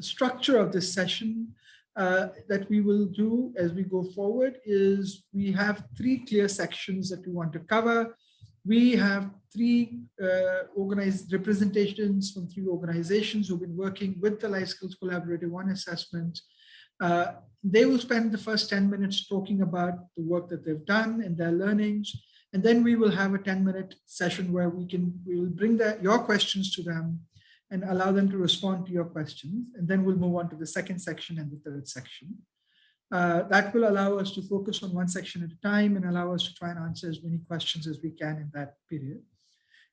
structure of this session, that we will do as we go forward is we have 3 clear sections that we want to cover. We have 3 organized representations from 3 organizations who've been working with the Life Skills Collaborative on assessment. They will spend the first 10 minutes talking about the work that they've done and their learnings. And then we will have a 10-minute session where we will bring your questions to them and allow them to respond to your questions. And then we'll move on to the second section and the third section. That will allow us to focus on one section at a time and allow us to try and answer as many questions as we can in that period.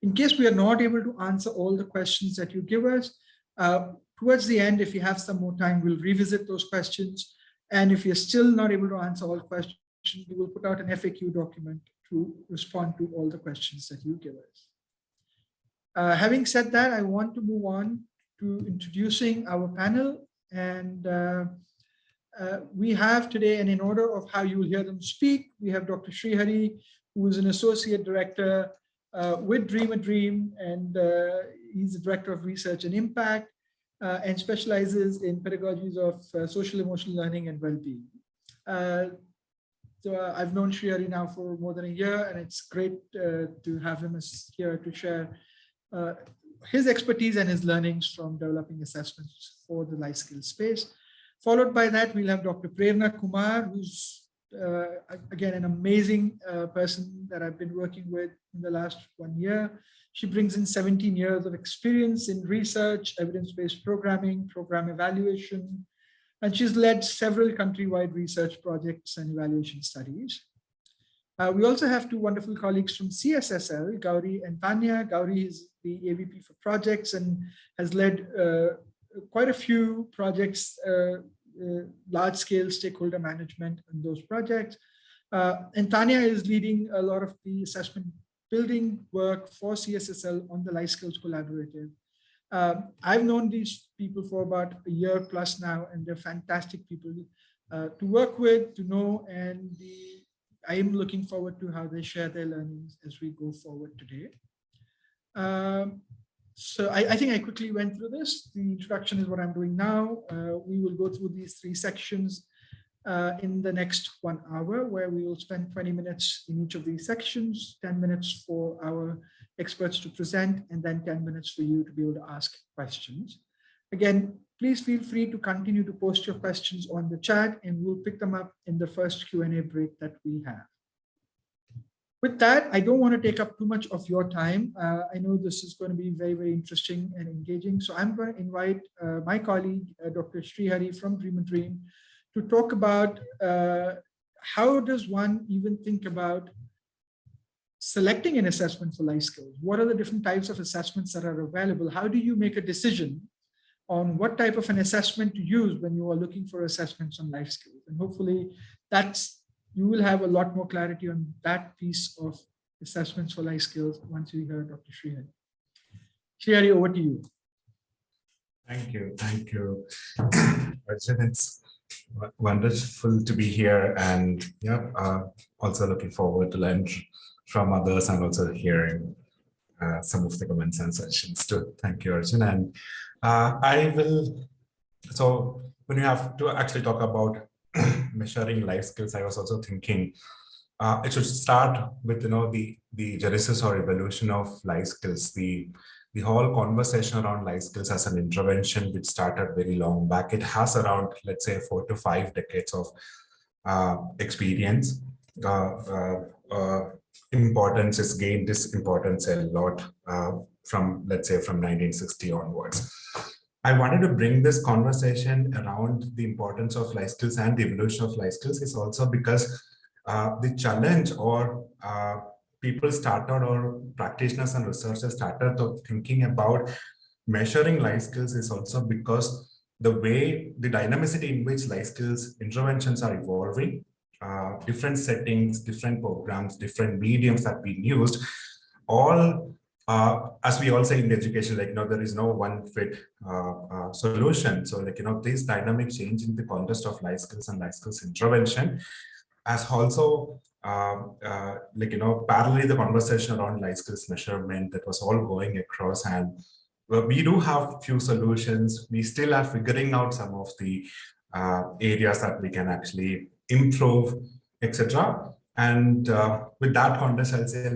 In case we are not able to answer all the questions that you give us, towards the end, if you have some more time, we'll revisit those questions. And if you're still not able to answer all questions, we will put out an FAQ document to respond to all the questions that you give us. Having said that, I want to move on to introducing our panel. And we have today, and in order of how you will hear them speak, we have Dr. Srihari, who is an associate director with Dream a Dream, and he's the director of research and impact, and specializes in pedagogies of social emotional learning and well-being. So I've known Srihari now for more than a year, and it's great to have him here to share his expertise and his learnings from developing assessments for the life skills space. Followed by that, we'll have Dr. Prena Kumar, who's again an amazing person that I've been working with in the last 1 year. She brings in 17 years of experience in research, evidence-based programming, program evaluation, and she's led several countrywide research projects and evaluation studies. We also have 2 wonderful colleagues from CSSL, Gauri and Tanya. Gauri is the AVP for projects and has led quite a few projects, large-scale stakeholder management in those projects. And Tanya is leading a lot of the assessment building work for CSSL on the Life Skills Collaborative. I've known these people for about a year plus now, and they're fantastic people to work with, to know, and I am looking forward to how they share their learnings as we go forward today. So I think I quickly went through this. The introduction is what I'm doing now. We will go through these 3 sections in the next 1 hour, where we will spend 20 minutes in each of these sections, 10 minutes for our experts to present, and then 10 minutes for you to be able to ask questions. Again, please feel free to continue to post your questions on the chat, and we'll pick them up in the first Q&A break that we have. With that, I don't want to take up too much of your time. I know this is going to be very, very interesting and engaging. So I'm going to invite my colleague, Dr. Srihari from Dream a Dream, to talk about how does one even think about selecting an assessment for life skills? What are the different types of assessments that are available? How do you make a decision on what type of an assessment to use when you are looking for assessments on life skills? And hopefully you will have a lot more clarity on that piece of assessments for life skills once you hear Dr. Srihari. Srihari, over to you. Thank you. Thank you. It's wonderful to be here, and also looking forward to learn from others and also hearing some of the comments and sessions too. Thank you, Arjun. And so when you have to actually talk about measuring life skills, I was also thinking it should start with the genesis or evolution of life skills. The whole conversation around life skills as an intervention, which started very long back. It has around, let's say, 4 to 5 decades of experience. Importance is gained this importance a lot from, let's say, from 1960 onwards. I wanted to bring this conversation around the importance of life skills and the evolution of life skills is also because the challenge or people started, or practitioners and researchers started thinking about measuring life skills is also because the way, the dynamicity in which life skills interventions are evolving, different settings, different programs, different mediums that we used, all as we all say in education, there is no one fit solution. So this dynamic change in the context of life skills and life skills intervention has also parallelly the conversation around life skills measurement that was all going across, and we do have few solutions. We still are figuring out some of the areas that we can actually improve, etc. And with that context, I'll say,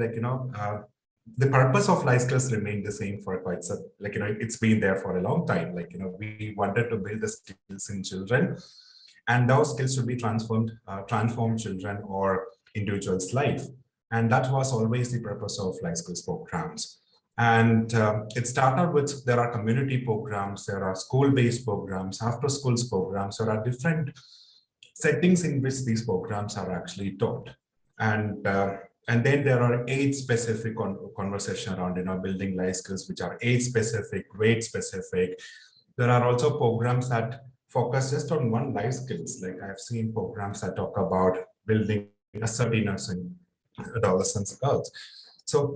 the purpose of LifeSkills remained the same for quite some, it's been there for a long time. We wanted to build the skills in children, and those skills should be transform children or individuals' life. And that was always the purpose of LifeSkills programs. And it started with, there are community programs, there are school-based programs, after schools programs, there are different settings in which these programs are actually taught. And then there are age-specific conversation around, building life skills, which are age-specific, grade-specific. There are also programs that focus just on one life skills. Like I've seen programs that talk about building assertiveness in adolescents and girls. So,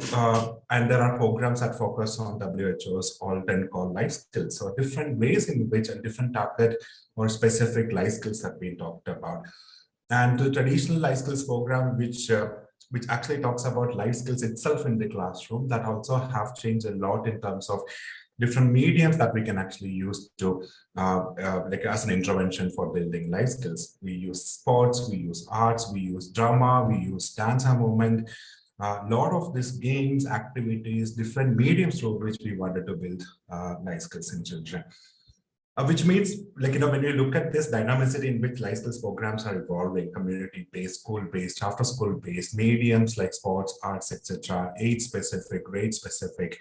and there are programs that focus on WHO's all 10 core life skills. So different ways in which a different target or specific life skills have been talked about. And the traditional life skills program, which actually talks about life skills itself in the classroom, that also have changed a lot in terms of different mediums that we can actually use to as an intervention for building life skills. We use sports, we use arts, we use drama, we use dance and movement. A lot of these games, activities, different mediums through which we wanted to build life skills in children. Which means, when you look at this dynamicity in which life skills programs are evolving, community-based, school-based, after-school-based, mediums like sports, arts, etc., age-specific, grade-specific.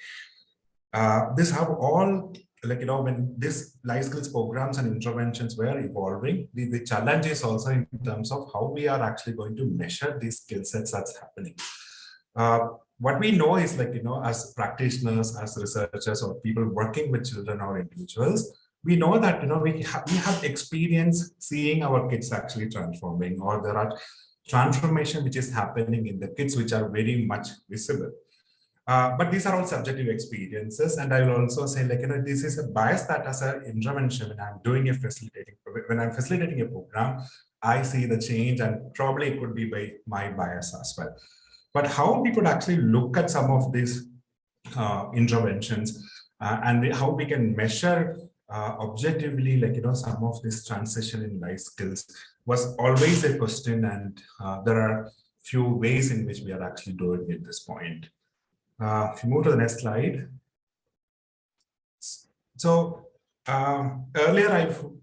These have all, when these life skills programs and interventions were evolving, the challenge is also in terms of how we are actually going to measure these skill sets that's happening. What we know is, as practitioners, as researchers, or people working with children or individuals, we know that we have experience seeing our kids actually transforming, or there are transformation which is happening in the kids which are very much visible. But these are all subjective experiences, and I will also say, this is a bias that as an intervention when I'm doing when I'm facilitating a program, I see the change, and probably it could be by my bias as well. But how we could actually look at some of these interventions and how we can measure objectively, some of this transition in life skills was always a question, and there are few ways in which we are actually doing at this point. If you move to the next slide. So earlier,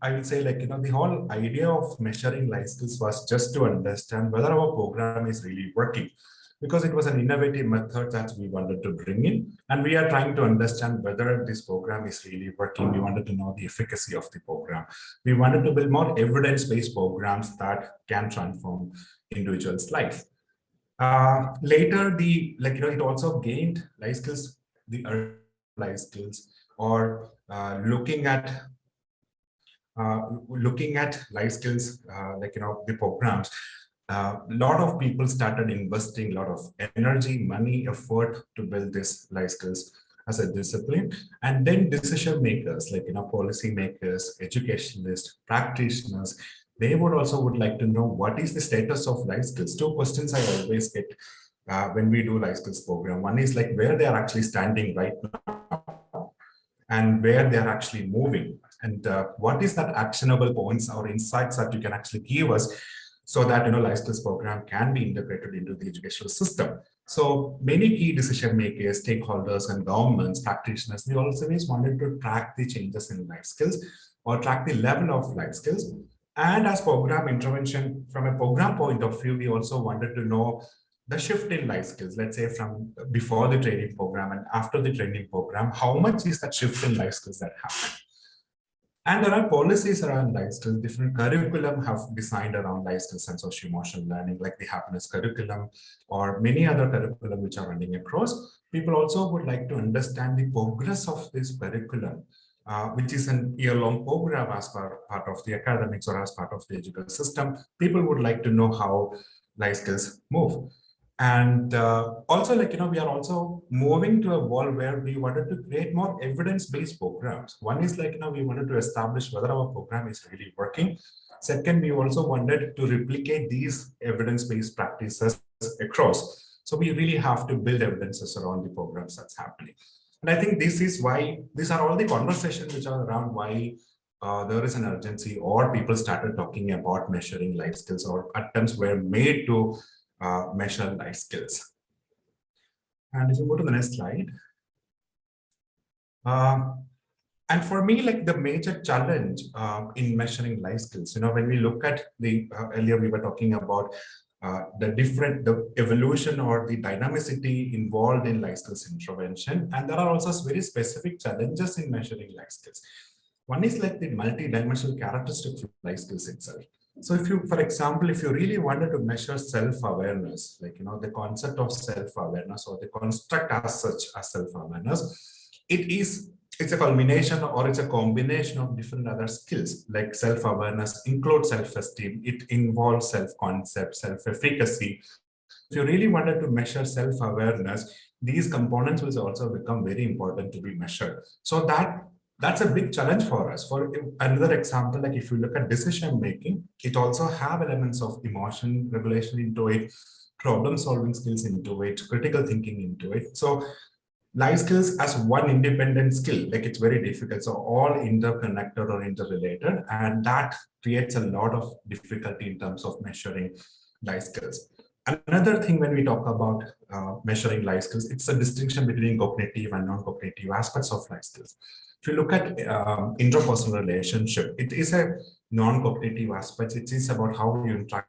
I would say, the whole idea of measuring life skills was just to understand whether our program is really working, because it was an innovative method that we wanted to bring in. And we are trying to understand whether this program is really working. We wanted to know the efficacy of the program. We wanted to build more evidence-based programs that can transform individuals' life. Later, it also gained life skills, the life skills, or looking at life skills, the programs. A lot of people started investing a lot of energy, money, effort to build this life skills as a discipline. And then decision makers, policy makers, educationalists, practitioners, they would like to know what is the status of life skills. Two questions I always get when we do life skills program. One is where they are actually standing right now and where they are actually moving. And what is that actionable points or insights that you can actually give us so that life skills program can be integrated into the educational system. So many key decision makers, stakeholders, and governments, practitioners, they always wanted to track the changes in life skills or track the level of life skills. And as program intervention, from a program point of view, we also wanted to know the shift in life skills, let's say from before the training program and after the training program, how much is that shift in life skills that happened? And there are policies around life skills. Different curriculum have designed around life skills and social-emotional learning, like the happiness curriculum or many other curriculum which are running across. People also would like to understand the progress of this curriculum, which is an year-long program as part of the academics or as part of the educational system. People would like to know how life skills move. And also, we are also moving to a world where we wanted to create more evidence-based programs. One is we wanted to establish whether our program is really working. Second, we also wanted to replicate these evidence-based practices across. So we really have to build evidences around the programs that's happening. And I think this is why these are all the conversations which are around why there is an urgency, or people started talking about measuring life skills, or attempts were made to measure life skills. And if you go to the next slide. And for me, like the major challenge in measuring life skills, when we look at the earlier we were talking about the evolution or the dynamicity involved in life skills intervention, and there are also very specific challenges in measuring life skills. One is like the multi-dimensional characteristics of life skills itself. So if you, for example, if you really wanted to measure self-awareness, like, the concept of self-awareness or the construct as such as self-awareness, it's a culmination or it's a combination of different other skills. Like self-awareness includes self-esteem, it involves self-concept, self-efficacy. If you really wanted to measure self-awareness, these components will also become very important to be measured. So that's a big challenge for us. For another example, like if you look at decision making, it also have elements of emotion regulation into it, problem solving skills into it, critical thinking into it. So life skills as one independent skill, like it's very difficult. So all interconnected or interrelated, and that creates a lot of difficulty in terms of measuring life skills. Another thing when we talk about measuring life skills, it's a distinction between cognitive and non-cognitive aspects of life skills. If you look at interpersonal relationship, it is a non-cognitive aspect. It is about how you interact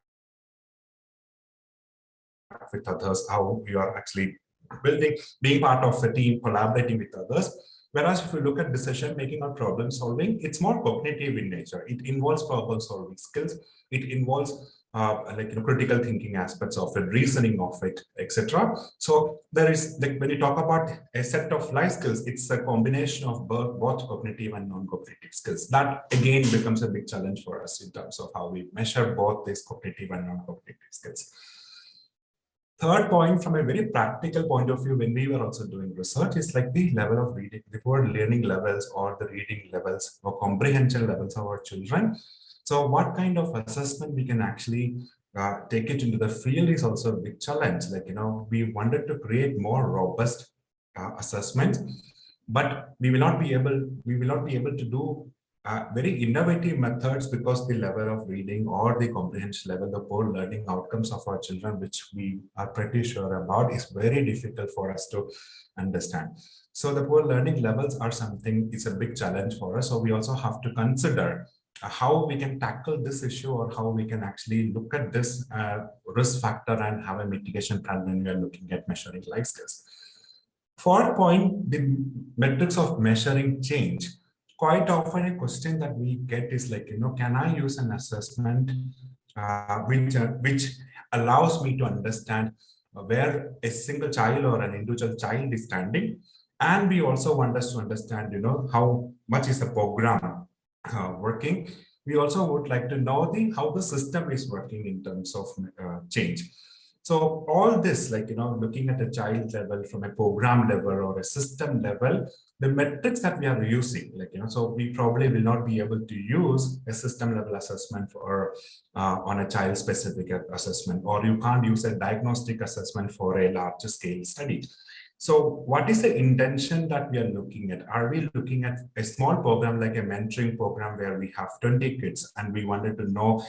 with others, how you are actually being part of a team, collaborating with others. Whereas if you look at decision making or problem solving, it's more cognitive in nature. It involves problem solving skills. It involves critical thinking aspects of it, reasoning of it, etc. So there is, like, when you talk about a set of life skills, it's a combination of both cognitive and non-cognitive skills. That again becomes a big challenge for us in terms of how we measure both these cognitive and non-cognitive skills. Third point, from a very practical point of view, when we were also doing research, is like the level of reading, the poor learning levels or the reading levels or comprehension levels of our children. So what kind of assessment we can actually take it into the field is also a big challenge. Like, we wanted to create more robust assessment, but we will not be able to do very innovative methods because the level of reading or the comprehension level, the poor learning outcomes of our children, which we are pretty sure about, is very difficult for us to understand. So the poor learning levels are something, it's a big challenge for us. So we also have to consider how we can tackle this issue, or how we can actually look at this risk factor and have a mitigation plan when we are looking at measuring life skills. Fourth point, the metrics of measuring change. Quite often a question that we get is like, can I use an assessment which allows me to understand where a single child or an individual child is standing? And we also want us to understand, how much is the program working. We also would like to know how the system is working in terms of change. So all this, like, looking at a child level, from a program level or a system level, the metrics that we are using, like, so we probably will not be able to use a system level assessment for on a child specific assessment, or you can't use a diagnostic assessment for a larger scale study. So what is the intention that we are looking at? Are we looking at a small program like a mentoring program where we have 20 kids and we wanted to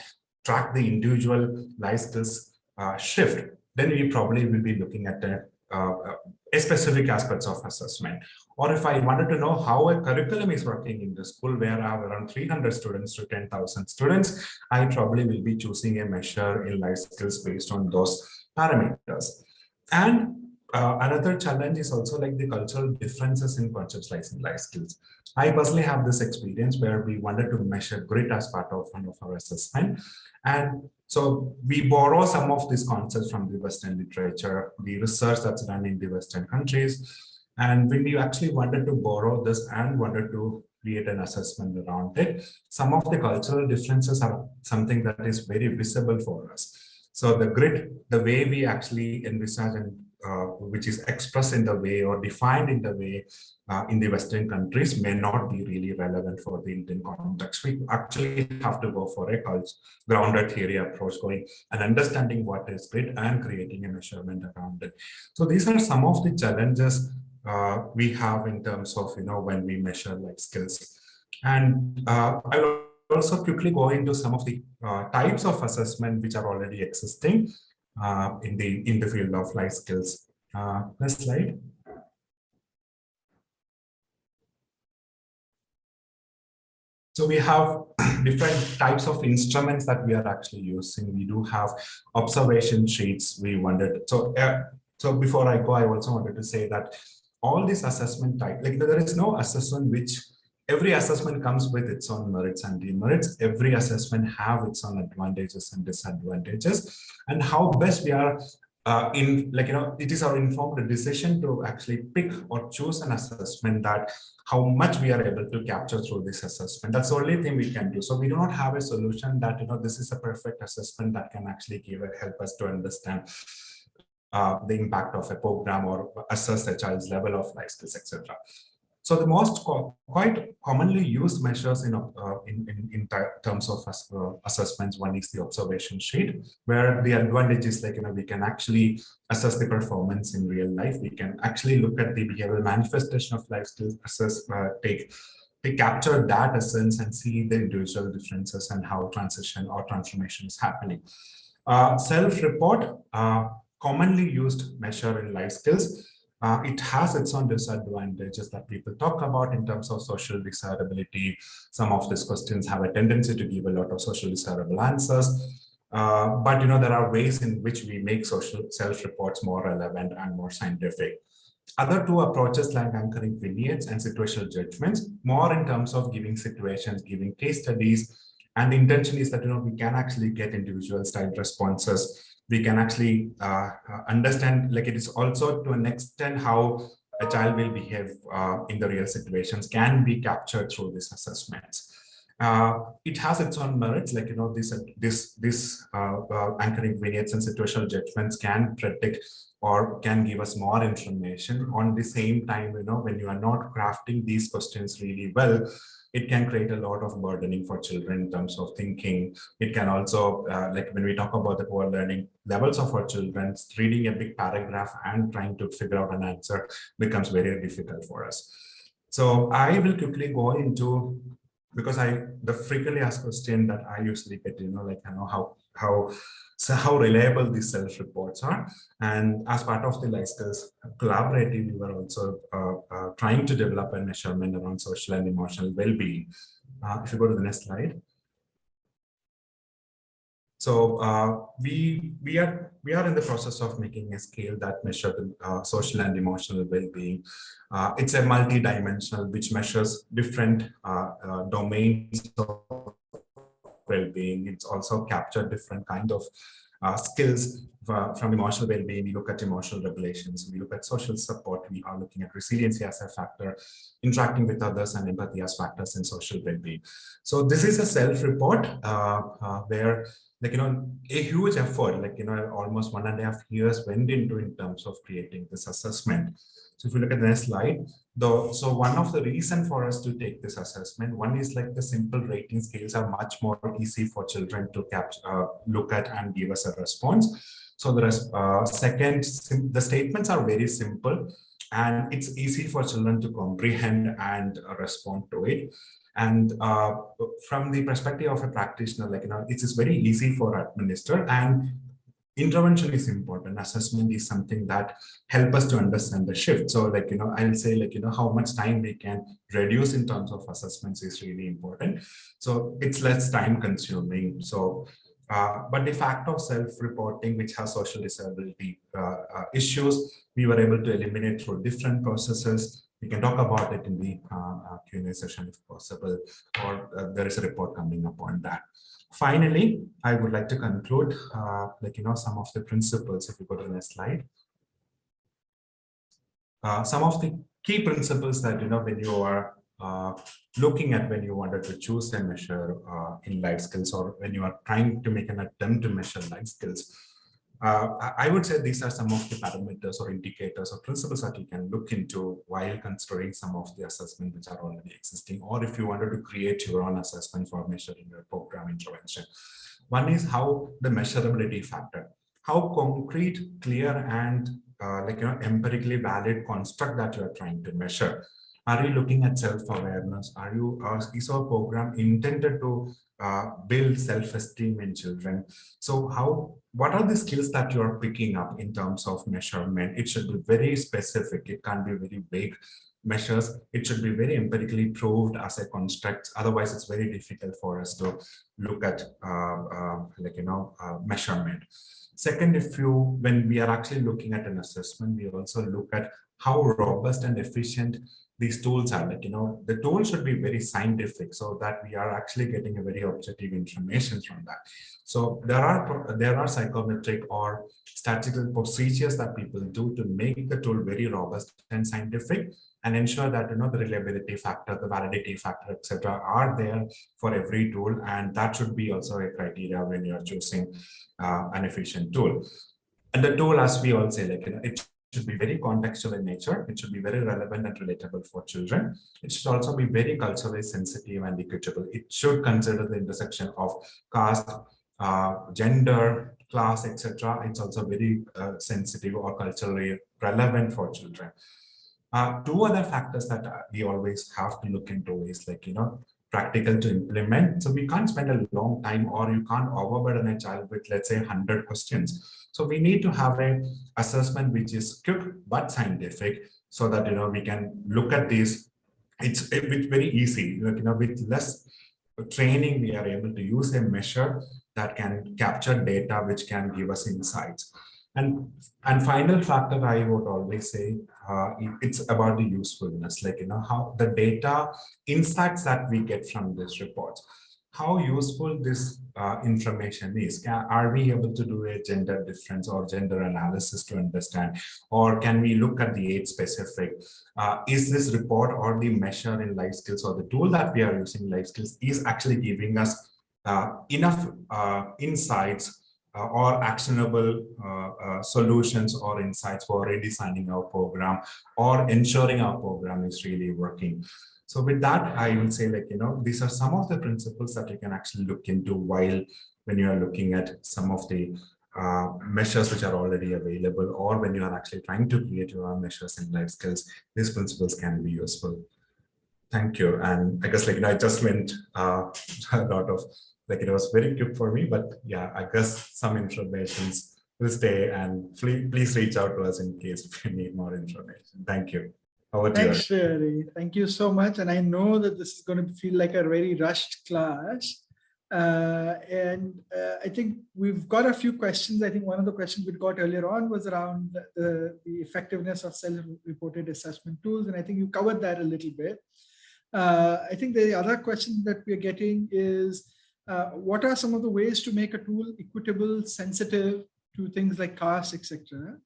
track the individual life skills shift? Then we probably will be looking at a specific aspects of assessment. Or if I wanted to know how a curriculum is working in the school where I have around 300 students to 10,000 students, I probably will be choosing a measure in life skills based on those parameters. And another challenge is also like the cultural differences in contextualizing life skills. I personally have this experience where we wanted to measure grit as part of one of our assessment. And so we borrow some of these concepts from the Western literature, the research that's done in the Western countries. And when we actually wanted to borrow this and wanted to create an assessment around it, some of the cultural differences are something that is very visible for us. So the grit, the way we actually envisage and which is expressed in the way or defined in the way in the Western countries may not be really relevant for the Indian context. We actually have to go for a grounded theory approach, going and understanding what is grit and creating a measurement around it. So these are some of the challenges we have in terms of, when we measure life skills. And I'll also quickly go into some of the types of assessment which are already existing in the field of life skills. Next slide. So we have different types of instruments that we are actually using. We do have observation sheets. We wanted, so before I go, I also wanted to say that all these assessment type, like there is no assessment which every assessment comes with its own merits and demerits. Every assessment have its own advantages and disadvantages, and how best we are it is our informed decision to actually pick or choose an assessment that how much we are able to capture through this assessment. That's the only thing we can do. So we do not have a solution that, this is a perfect assessment that can actually help us to understand the impact of a program or assess a child's level of life skills, etc. So the most quite commonly used measures in terms of assessments, one is the observation sheet, where the advantage is we can actually assess the performance in real life. We can actually look at the behavioral manifestation of life skills, capture that essence and see the individual differences and how transition or transformation is happening. Self-report, commonly used measure in life skills. It has its own disadvantages that people talk about in terms of social desirability. Some of these questions have a tendency to give a lot of social desirable answers. But there are ways in which we make social self-reports more relevant and more scientific. Other two approaches like anchoring vignettes and situational judgments, more in terms of giving situations, giving case studies, and the intention is that we can actually get individual style responses. We can actually understand, it is also to an extent how a child will behave in the real situations can be captured through these assessments. It has its own merits, this anchoring vignettes and situational judgments can predict or can give us more information. On the same time, when you are not crafting these questions really well, it can create a lot of burdening for children in terms of thinking. It can also, when we talk about the poor learning levels of our children, reading a big paragraph and trying to figure out an answer becomes very difficult for us. So I will quickly go into, because the frequently asked question that I usually get, how reliable these self-reports are. And as part of the LifeSkills collaborative, we were also trying to develop a measurement around social and emotional well-being. If you go to the next slide. So we are in the process of making a scale that measures the social and emotional well-being. It's a multi-dimensional which measures different domains of well-being. It's also captured different kind of skills from emotional well-being. We look at emotional regulations, we look at social support, we are looking at resiliency as a factor, interacting with others, and empathy as factors in social well-being. So this is a self-report where a huge effort, almost 1.5 years went into in terms of creating this assessment. So if you look at the next slide, so one of the reasons for us to take this assessment, one is the simple rating scales are much more easy for children to look at and give us a response. So second, the statements are very simple and it's easy for children to comprehend and respond to it. And from the perspective of a practitioner, it is very easy for administer, and intervention is important. Assessment is something that help us to understand the shift. So I'll say how much time we can reduce in terms of assessments is really important. So it's less time consuming. So but the fact of self-reporting, which has social disability issues, we were able to eliminate through different processes. We can talk about it in the Q&A session if possible, or there is a report coming up on that. Finally, I would like to conclude, some of the principles. If you go to the next slide, some of the key principles that when you are looking at when you wanted to choose a measure in life skills, or when you are trying to make an attempt to measure life skills, I would say these are some of the parameters or indicators or principles that you can look into while considering some of the assessment which are already existing, or if you wanted to create your own assessment for measuring your program intervention. One is how the measurability factor, how concrete, clear, and empirically valid construct that you are trying to measure? Are you looking at self-awareness? Is our program intended to build self-esteem in children? So what are the skills that you are picking up in terms of measurement? It should be very specific. It can't be very vague measures. It should be very empirically proved as a construct. Otherwise, it's very difficult for us to look at measurement. Second, when we are actually looking at an assessment, we also look at how robust and efficient these tools are. The tool should be very scientific so that we are actually getting a very objective information from that. So there are psychometric or statistical procedures that people do to make the tool very robust and scientific, and ensure that the reliability factor, the validity factor, etc., are there for every tool, and that should be also a criteria when you are choosing an efficient tool. And the tool, as we all say, it should be very contextual in nature. It should be very relevant and relatable for children. It should also be very culturally sensitive and equitable. It should consider the intersection of caste, gender, class, etc. It's also very sensitive or culturally relevant for children. Two other factors that we always have to look into is practical to implement. So we can't spend a long time, or you can't overburden a child with, let's say, 100 questions. So we need to have an assessment which is quick but scientific, so that we can look at these. It's very easy. With less training, we are able to use a measure that can capture data which can give us insights. And final factor, I would always say, it's about the usefulness, how the data insights that we get from this report, how useful this information is. Are we able to do a gender difference or gender analysis to understand, or can we look at the age specific? Is this report or the measure in life skills, or the tool that we are using, life skills, is actually giving us enough insights or actionable solutions or insights for redesigning our program or ensuring our program is really working? So with that, I will say, these are some of the principles that you can actually look into when you are looking at some of the measures which are already available, or when you are actually trying to create your own measures in life skills. These principles can be useful. Thank you. And I guess I just went a lot of, it was very quick for me, but yeah, I guess some informations will stay, and please reach out to us in case if you need more information. Thank you. Thanks, Sherry. Thank you so much. And I know that this is going to feel like a very rushed class. I think we've got a few questions. I think one of the questions we got earlier on was around the effectiveness of self-reported assessment tools. And I think you covered that a little bit. I think the other question that we're getting is, what are some of the ways to make a tool equitable, sensitive to things like caste, etc.?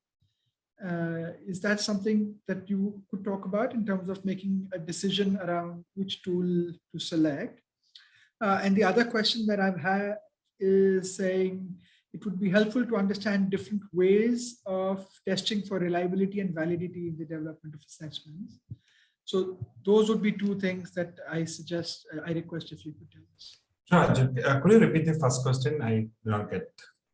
Is that something that you could talk about in terms of making a decision around which tool to select? And the other question that I've had is saying it would be helpful to understand different ways of testing for reliability and validity in the development of assessments. So those would be two things that I request if you could tell us. Sure. Could you repeat the first question? I did not get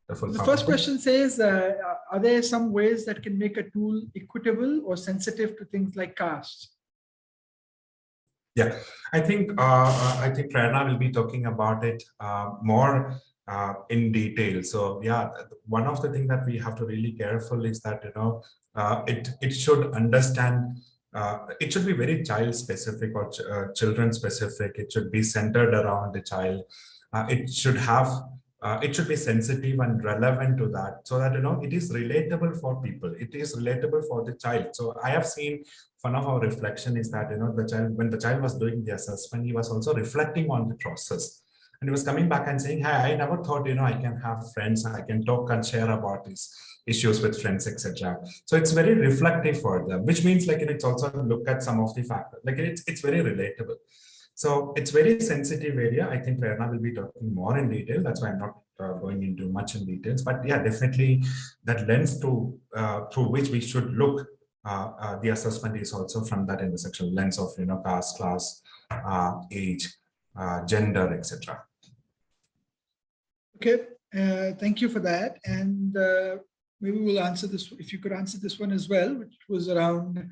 the full. The first question says, are there some ways that can make a tool equitable or sensitive to things like caste? Yeah, I think Prena will be talking about it more in detail. So yeah, one of the things that we have to really careful is that it should understand. It should be very child specific or children specific. It should be centered around the child. It should be sensitive and relevant to that, so that it is relatable for people. It is relatable for the child. So I have seen one of our reflection is that when the child was doing the assessment, he was also reflecting on the process, and he was coming back and saying, "Hey, I never thought I can have friends, I can talk and share about these issues with friends, etc." So it's very reflective for them, which means it's also look at some of the factors. It's very relatable. So it's very sensitive area. I think Prerna will be talking more in detail. That's why I'm not going into much in details. But yeah, definitely that lens through which we should look the assessment is also from that intersection lens of caste, class, age, gender, etc. Okay, thank you for that. And maybe we'll answer this, if you could answer this one as well, which was around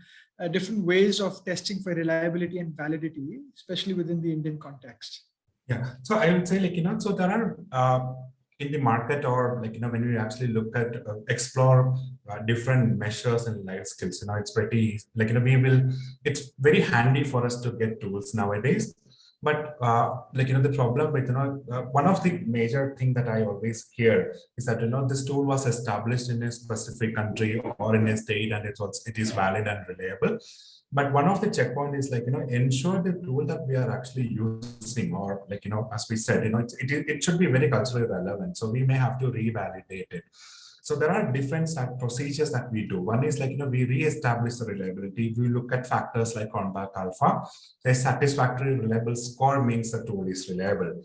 different ways of testing for reliability and validity, especially within the Indian context. Yeah, so I would say, like, so there are in the market, or like, when you actually look at explore different measures and life skills, it's pretty, like, it's very handy for us to get tools nowadays. But like, the problem with, one of the major thing that I always hear is that, this tool was established in a specific country or in a state, and it is valid and reliable. But one of the checkpoint is, like, ensure the tool that we are actually using, or like, as we said, it should be very culturally relevant. So we may have to revalidate it. So there are different procedures that we do. One is, like, we re-establish the reliability. We look at factors like cronbach alpha. A satisfactory reliable score means the tool is reliable.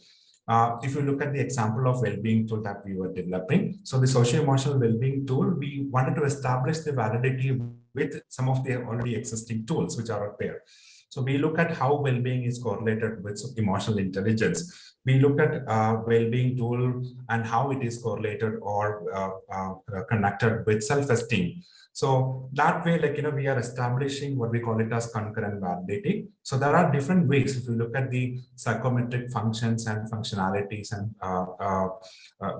If you look at the example of well-being tool that we were developing, so the socio-emotional well-being tool, we wanted to establish the validity with some of the already existing tools which are out there. So we look at how well-being is correlated with emotional intelligence. We look at well-being tool and how it is correlated or connected with self-esteem. So that way, like, we are establishing what we call it as concurrent validity. So there are different ways. If you look at the psychometric functions and functionalities and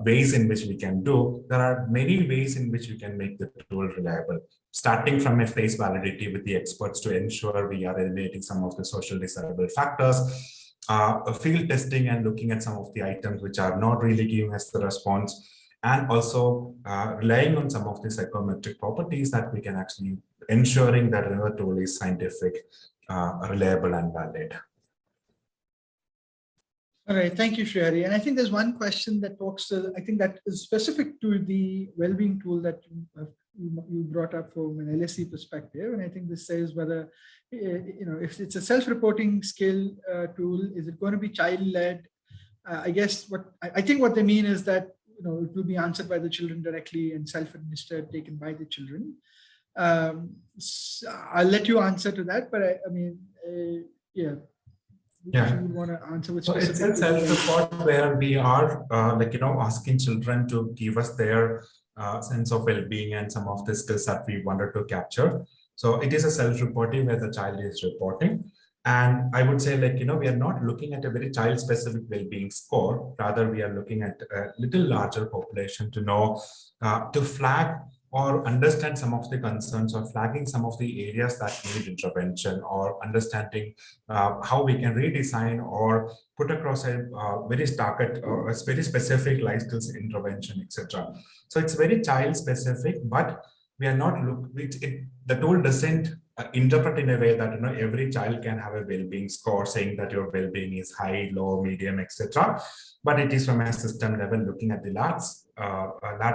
ways in which we can do, there are many ways in which we can make the tool reliable. Starting from a phase validity with the experts to ensure we are eliminating some of the social desirable factors, field testing and looking at some of the items which are not really giving us the response, and also relying on some of the psychometric properties that we can actually ensuring that the tool is scientific, reliable, and valid. All right, thank you, Shrihari. And I think there's one question that talks to, I think that is specific to the well-being tool that you brought up from an LSE perspective. And I think this says whether, if it's a self-reporting skill tool, is it going to be child-led? I guess I think what they mean is that, it will be answered by the children directly and self-administered, taken by the children. So I'll let you answer to that, but I mean, yeah. Yeah, you want to answer with so it's a self-report where we are asking children to give us their sense of well-being and some of the skills that we wanted to capture. So it is a self-reporting where the child is reporting. And I would say, like, we are not looking at a very child-specific well-being score. Rather, we are looking at a little larger population to know, to flag or understand some of the concerns, or flagging some of the areas that need intervention, or understanding how we can redesign or put across a very target or a very specific life skills intervention, etc. So it's very child specific, but we are not the tool doesn't interpret in a way that every child can have a well-being score saying that your well-being is high, low, medium, etc. But it is from a system level looking at the large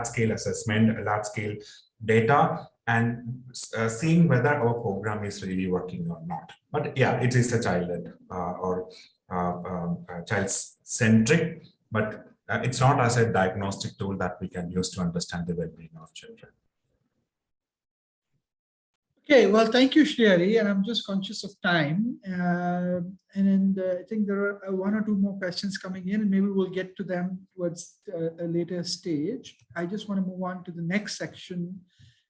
scale assessment, large scale data, and seeing whether our program is really working or not. But yeah, it is a child-led or child-centric, but it's not as a diagnostic tool that we can use to understand the well-being of children. Okay, well, thank you, Shrihari, and I'm just conscious of time. And I think there are one or two more questions coming in, and maybe we'll get to them towards a later stage. I just want to move on to the next section.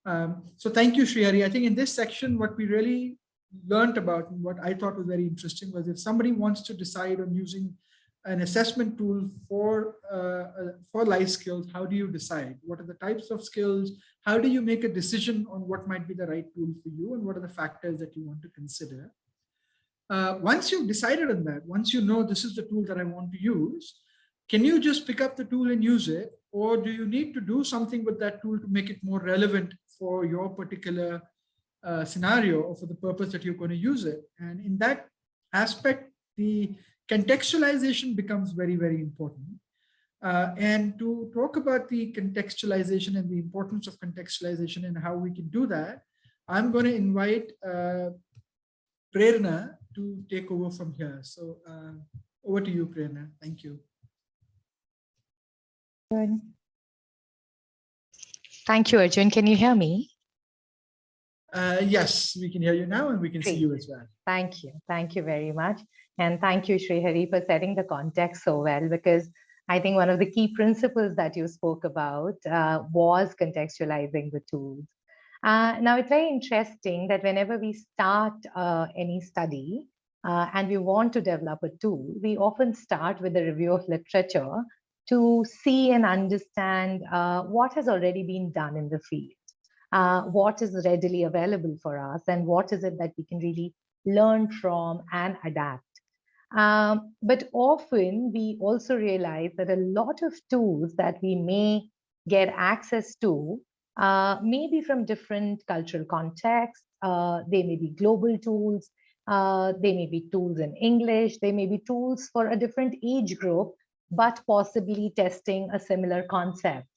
So thank you, Shrihari. I think in this section, what we really learned about and what I thought was very interesting was if somebody wants to decide on using an assessment tool for life skills, how do you decide? What are the types of skills? How do you make a decision on what might be the right tool for you, and what are the factors that you want to consider? Once you've decided on that, once you know this is the tool that I want to use, can you just pick up the tool and use it? Or do you need to do something with that tool to make it more relevant for your particular scenario or for the purpose that you're going to use it? And in that aspect, the contextualization becomes very, very important. And to talk about the contextualization and the importance of contextualization and how we can do that, I'm going to invite Prena to take over from here. So over to you, Prena. Thank you. Good. Thank you, Arjun. Can you hear me? Yes, we can hear you now, and we can see you as well. Thank you. Thank you very much. And thank you, Shrihari, for setting the context so well, because I think one of the key principles that you spoke about was contextualizing the tools. Now, it's very interesting that whenever we start any study and we want to develop a tool, we often start with a review of literature to see and understand what has already been done in the field, what is readily available for us, and what is it that we can really learn from and adapt. But often we also realize that a lot of tools that we may get access to may be from different cultural contexts. They may be global tools. They may be tools in English. They may be tools for a different age group, but possibly testing a similar concept.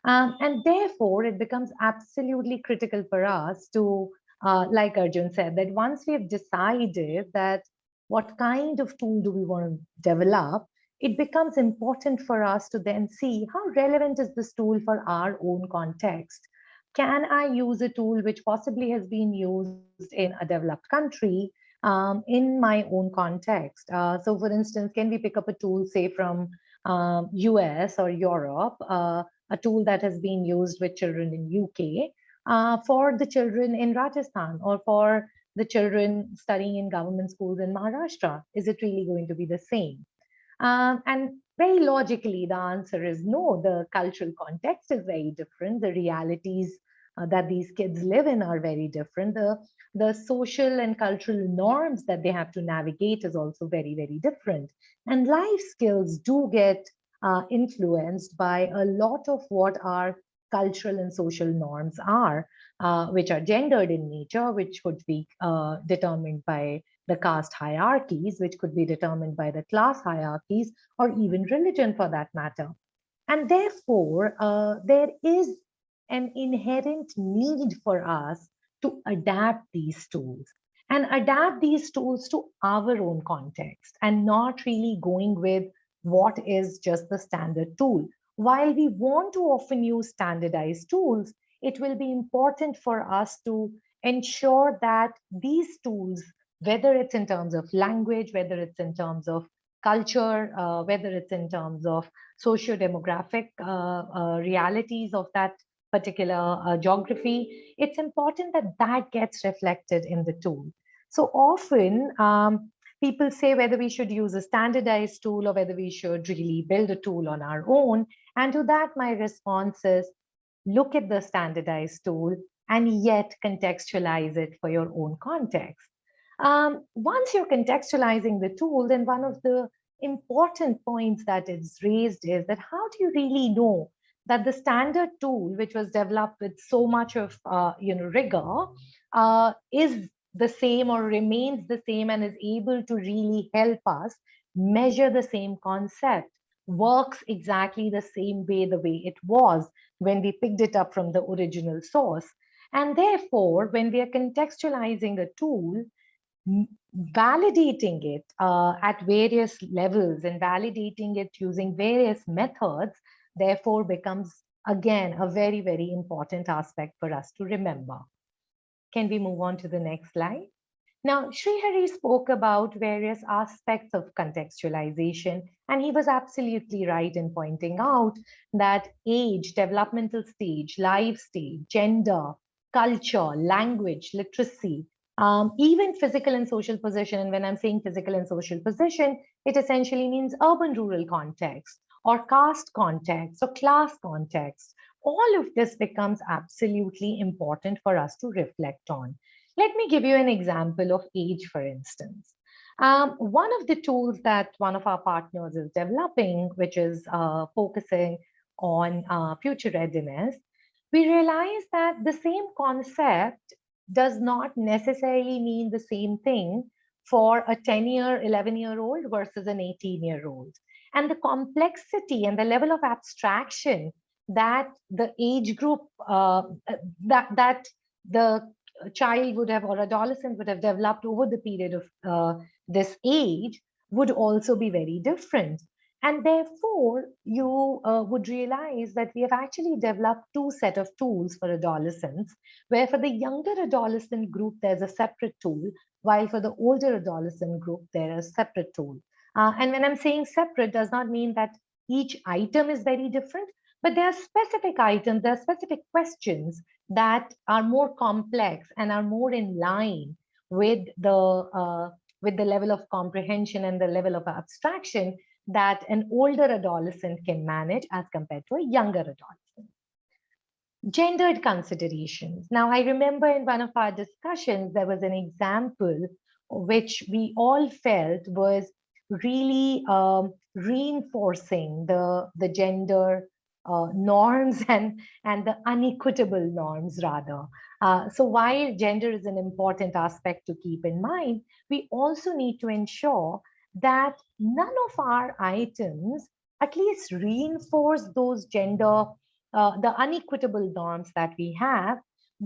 And therefore, it becomes absolutely critical for us to, like Arjun said, that once we have decided that what kind of tool do we want to develop, it becomes important for us to then see how relevant is this tool for our own context. Can I use a tool which possibly has been used in a developed country in my own context? So for instance, can we pick up a tool, say from US or Europe, a tool that has been used with children in UK for the children in Rajasthan or for the children studying in government schools in Maharashtra? Is it really going to be the same? And very logically, the answer is no. The cultural context is very different. The realities that these kids live in are very different. The social and cultural norms that they have to navigate is also very, very different. And life skills do get influenced by a lot of what our cultural and social norms are, which are gendered in nature, which could be determined by the caste hierarchies, which could be determined by the class hierarchies, or even religion for that matter. And therefore, there is an inherent need for us to adapt these tools and adapt these tools to our own context and not really going with what is just the standard tool. While we want to often use standardized tools, it will be important for us to ensure that these tools, whether it's in terms of language, whether it's in terms of culture, whether it's in terms of socio-demographic realities of that particular geography, it's important that that gets reflected in the tool. So often, people say whether we should use a standardized tool or whether we should really build a tool on our own. And to that, my response is, look at the standardized tool and yet contextualize it for your own context. Once you're contextualizing the tool, then one of the important points that is raised is that how do you really know that the standard tool, which was developed with so much of rigor, is the same or remains the same and is able to really help us measure the same concept, works exactly the same way the way it was when we picked it up from the original source. And therefore, when we are contextualizing a tool, validating it at various levels and validating it using various methods, therefore becomes, again, a very, very important aspect for us to remember. Can we move on to the next slide? Now, Srihari spoke about various aspects of contextualization, and he was absolutely right in pointing out that age, developmental stage, life stage, gender, culture, language, literacy, even physical and social position. And when I'm saying physical and social position, it essentially means urban-rural context or caste context or class context. All of this becomes absolutely important for us to reflect on. Let me give you an example of age, for instance. One of the tools that one of our partners is developing, which is focusing on future readiness, we realize that the same concept does not necessarily mean the same thing for a 10-year, 11-year-old versus an 18-year-old. And the complexity and the level of abstraction that the age group, that the child would have or adolescent would have developed over the period of this age would also be very different. And therefore, you would realize that we have actually developed two set of tools for adolescents, where for the younger adolescent group, there's a separate tool, while for the older adolescent group, there is a separate tool. And when I'm saying separate, does not mean that each item is very different, but there are specific items, there are specific questions that are more complex and are more in line with the level of comprehension and the level of abstraction that an older adolescent can manage as compared to a younger adolescent. Gendered considerations. Now, I remember in one of our discussions, there was an example which we all felt was really reinforcing the gender norms and the unequitable norms rather. So while gender is an important aspect to keep in mind, we also need to ensure that none of our items at least reinforce those gender the unequitable norms that we have,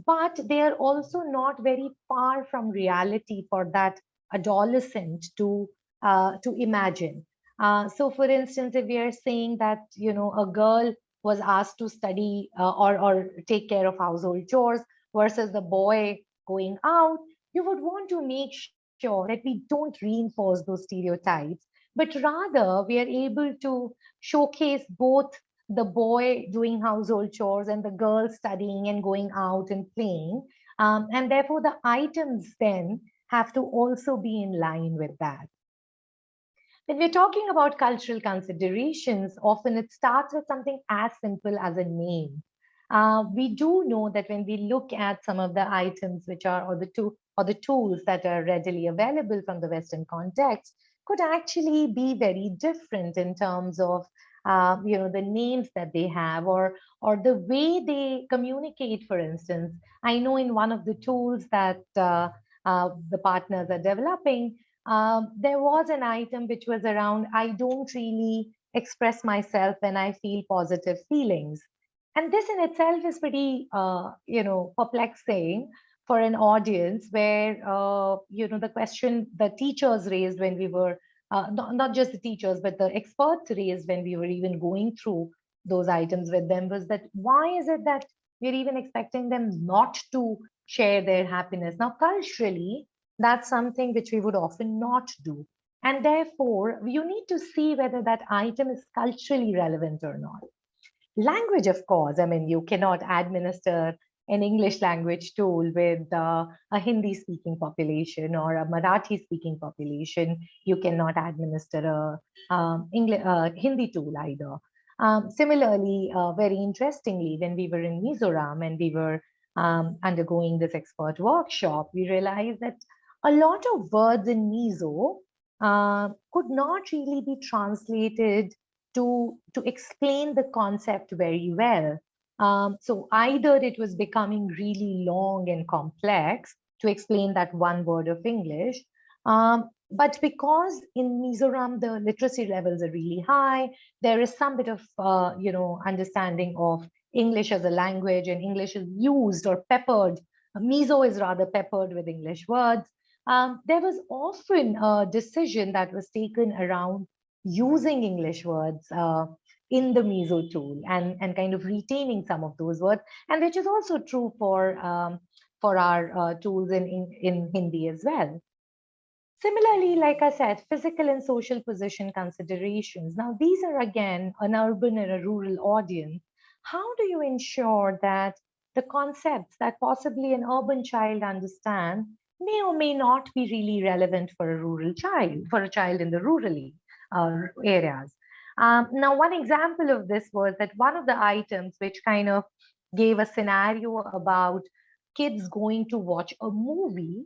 but they are also not very far from reality for that adolescent to imagine. So, for instance, if we are saying that a girl was asked to study or take care of household chores versus the boy going out, you would want to make sure that we don't reinforce those stereotypes, but rather we are able to showcase both the boy doing household chores and the girl studying and going out and playing. And therefore, the items then have to also be in line with that. When we're talking about cultural considerations, often it starts with something as simple as a name. We do know that when we look at some of the items which are, or the tools that are readily available from the Western context, could actually be very different in terms of the names that they have or the way they communicate. For instance, I know in one of the tools that the partners are developing, there was an item which was around, I don't really express myself when I feel positive feelings. And this in itself is pretty, perplexing for an audience where, the question the teachers raised when we were, not just the teachers, but the experts raised when we were even going through those items with them was that why is it that we're even expecting them not to share their happiness? Now, culturally, that's something which we would often not do. And therefore, you need to see whether that item is culturally relevant or not. Language, of course, I mean, you cannot administer an English language tool with a Hindi speaking population or a Marathi speaking population. You cannot administer a Hindi tool either. Similarly, very interestingly, when we were in Mizoram and we were undergoing this expert workshop, we realized that a lot of words in Mizo could not really be translated to explain the concept very well. So either it was becoming really long and complex to explain that one word of English, but because in Mizoram the literacy levels are really high, there is some bit of understanding of English as a language, and English is used or peppered. Mizo is rather peppered with English words. There was often a decision that was taken around using English words in the Mizo tool and kind of retaining some of those words, and which is also true for our tools in Hindi as well. Similarly, like I said, physical and social position considerations. Now, these are again an urban and a rural audience. How do you ensure that the concepts that possibly an urban child understands may or may not be really relevant for a rural child, for a child in the rural areas? Now, one example of this was that one of the items which kind of gave a scenario about kids going to watch a movie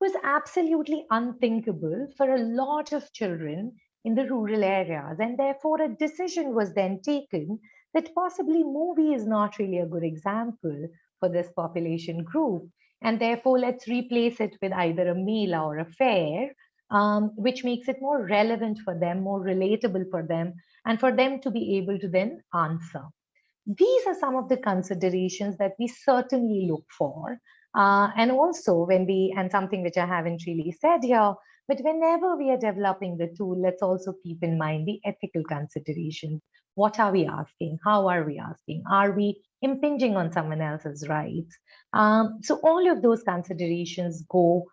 was absolutely unthinkable for a lot of children in the rural areas. And therefore, a decision was then taken that possibly movie is not really a good example for this population group. And therefore, let's replace it with either a mela or a fair, which makes it more relevant for them, more relatable for them, and for them to be able to then answer. These are some of the considerations that we certainly look for. And also and something which I haven't really said here, but whenever we are developing the tool, let's also keep in mind the ethical considerations. What are we asking? How are we asking? Are we impinging on someone else's rights? So all of those considerations go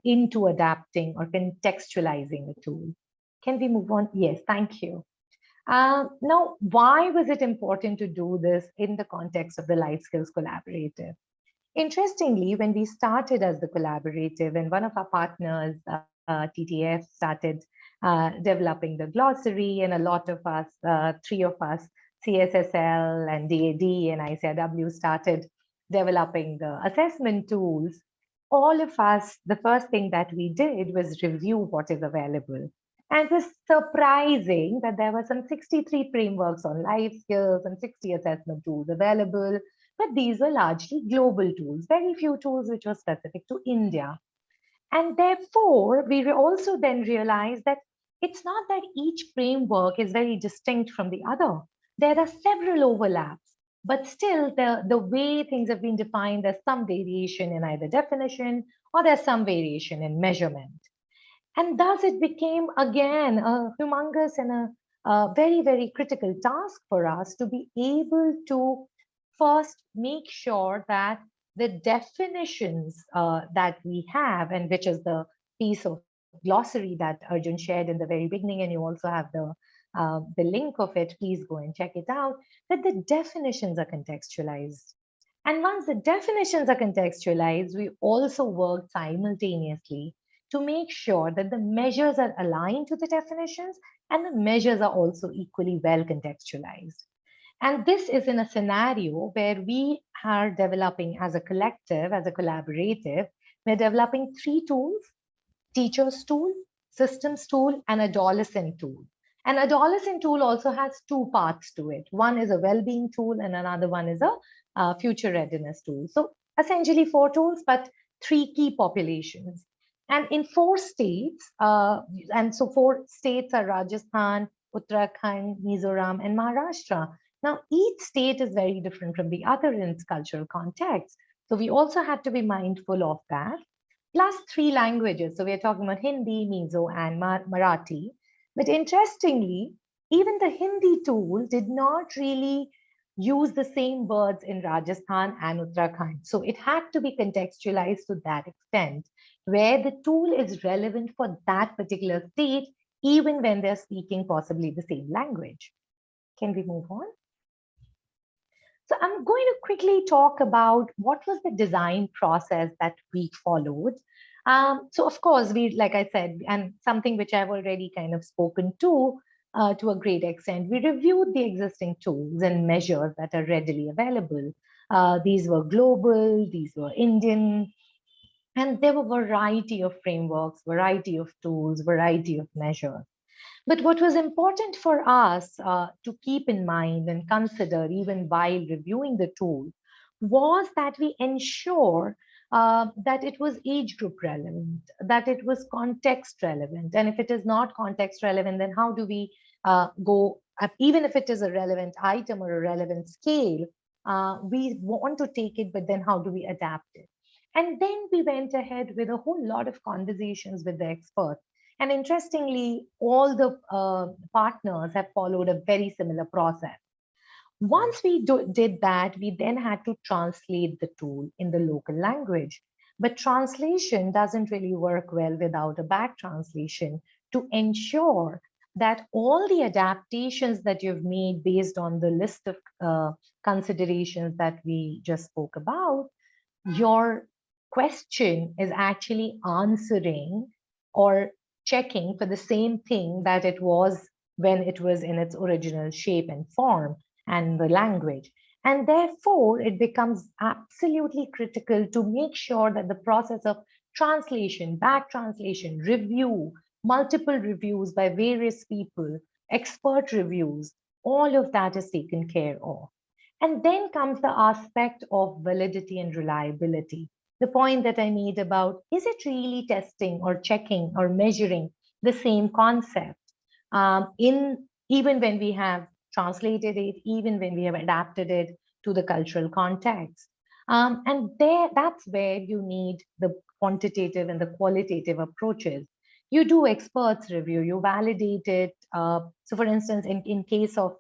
into adapting or contextualizing the tool. Can we move on? Yes, thank you. Now, why was it important to do this in the context of the Life Skills Collaborative? Interestingly, when we started as the collaborative and one of our partners, TTF, started developing the glossary, and a lot of us, three of us, CSSL and DAD and ICRW, started developing the assessment tools, all of us, the first thing that we did was review what is available. And it was surprising that there were some 63 frameworks on life skills and 60 assessment tools available, but these were largely global tools, very few tools which were specific to India. And therefore, we also then realized that it's not that each framework is very distinct from the other. There are several overlaps, but still the way things have been defined, there's some variation in either definition or there's some variation in measurement. And thus it became, again, a humongous and a very, very critical task for us to be able to first make sure that the definitions that we have, and which is the piece of glossary that Arjun shared in the very beginning, and you also have the link of it, please go and check it out, that the definitions are contextualized. And once the definitions are contextualized, we also work simultaneously to make sure that the measures are aligned to the definitions and the measures are also equally well contextualized. And this is in a scenario where we are developing as a collective, as a collaborative, we're developing 3 tools: teachers tool, systems tool, and adolescent tool. An adolescent tool also has 2 parts to it. One is a well-being tool and another one is a future readiness tool. So essentially 4 tools, but 3 key populations. And in 4 states, and so 4 states are Rajasthan, Uttarakhand, Mizoram, and Maharashtra. Now, each state is very different from the other in its cultural context. So we also have to be mindful of that. Plus 3 languages. So we're talking about Hindi, Mizo, and Marathi. But interestingly, even the Hindi tool did not really use the same words in Rajasthan and Uttarakhand. So it had to be contextualized to that extent, where the tool is relevant for that particular state, even when they're speaking possibly the same language. Can we move on? So I'm going to quickly talk about what was the design process that we followed. So of course, we, like I said, and something which I've already kind of spoken to a great extent, we reviewed the existing tools and measures that are readily available. These were global, these were Indian, and there were a variety of frameworks, variety of tools, variety of measures. But what was important for us to keep in mind and consider even while reviewing the tool was that we ensure that it was age group relevant, that it was context relevant. And if it is not context relevant, then how do we go, even if it is a relevant item or a relevant scale, we want to take it, but then how do we adapt it? And then we went ahead with a whole lot of conversations with the experts. And interestingly, all the partners have followed a very similar process. Once we did that, we then had to translate the tool in the local language. But translation doesn't really work well without a back translation to ensure that all the adaptations that you've made based on the list of considerations that we just spoke about, your question is actually answering or checking for the same thing that it was when it was in its original shape and form and the language. And therefore, it becomes absolutely critical to make sure that the process of translation, back translation, review, multiple reviews by various people, expert reviews, all of that is taken care of. And then comes the aspect of validity and reliability. The point that I made about, is it really testing or checking or measuring the same concept even when we have translated it, even when we have adapted it to the cultural context. And that's where you need the quantitative and the qualitative approaches. You do experts review, you validate it. So for instance, in case of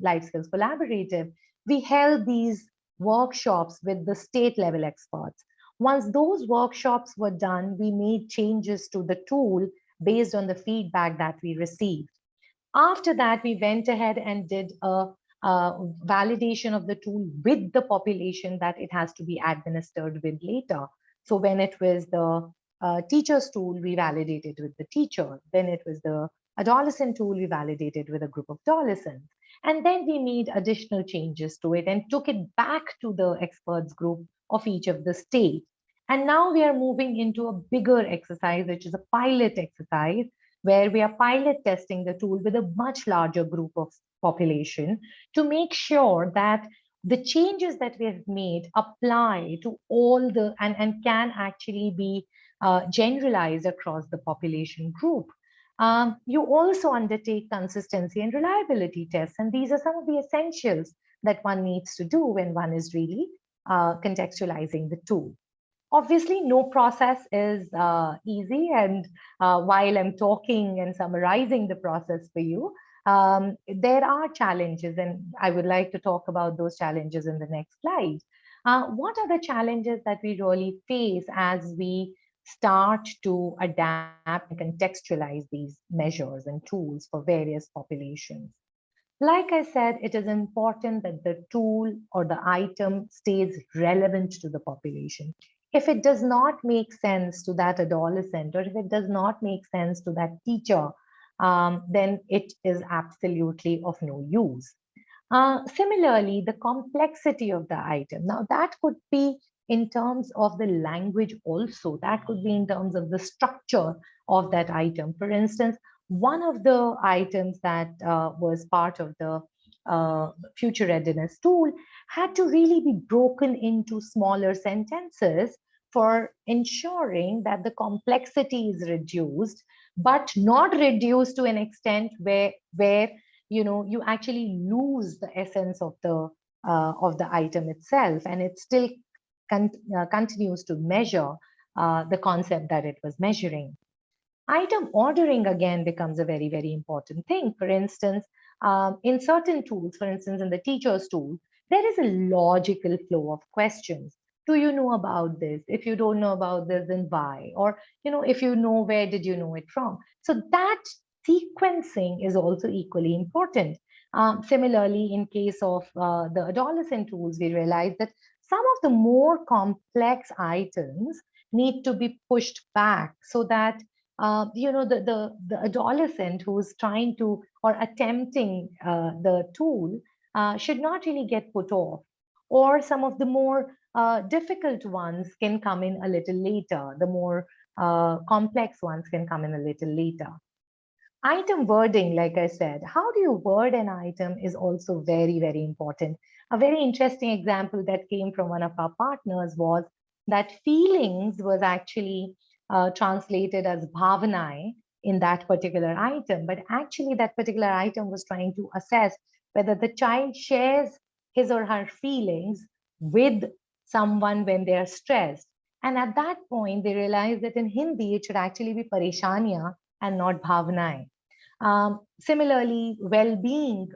Life Skills Collaborative, we held these workshops with the state level experts. Once those workshops were done, we made changes to the tool based on the feedback that we received. After that, we went ahead and did a validation of the tool with the population that it has to be administered with later. So when it was the teacher's tool, we validated with the teacher. Then it was the adolescent tool, we validated with a group of adolescents. And then we made additional changes to it and took it back to the experts group of each of the state. And now we are moving into a bigger exercise, which is a pilot exercise, where we are pilot testing the tool with a much larger group of population to make sure that the changes that we have made apply to all the and can actually be generalized across the population group. You also undertake consistency and reliability tests, and these are some of the essentials that one needs to do when one is really contextualizing the tool. Obviously, no process is easy, and while I'm talking and summarizing the process for you, there are challenges, and I would like to talk about those challenges in the next slide. What are the challenges that we really face as we start to adapt and contextualize these measures and tools for various populations? Like I said, it is important that the tool or the item stays relevant to the population. If it does not make sense to that adolescent, or if it does not make sense to that teacher, then it is absolutely of no use. Similarly, the complexity of the item. Now, that could be in terms of the language also. That could be in terms of the structure of that item. For instance, one of the items that was part of the future readiness tool had to really be broken into smaller sentences for ensuring that the complexity is reduced, but not reduced to an extent where you actually lose the essence of the item itself, and it still continues to measure the concept that it was measuring. Item ordering again becomes a very, very important thing. For instance, in certain tools, for instance, in the teacher's tool, there is a logical flow of questions. Do you know about this? If you don't know about this, then why? Or, if you know, where did you know it from? So that sequencing is also equally important. Similarly, in case of the adolescent tools, we realize that some of the more complex items need to be pushed back so that the adolescent who's trying to or attempting the tool should not really get put off, or some of the more difficult ones can come in a little later. The more complex ones can come in a little later. Item wording, like I said, how do you word an item is also very, very important. A very interesting example that came from one of our partners was that feelings was actually translated as bhavanai in that particular item, but actually that particular item was trying to assess whether the child shares his or her feelings with someone when they are stressed. And at that point, they realized that in Hindi, it should actually be parishaniya and not bhavanai. Similarly, well-being,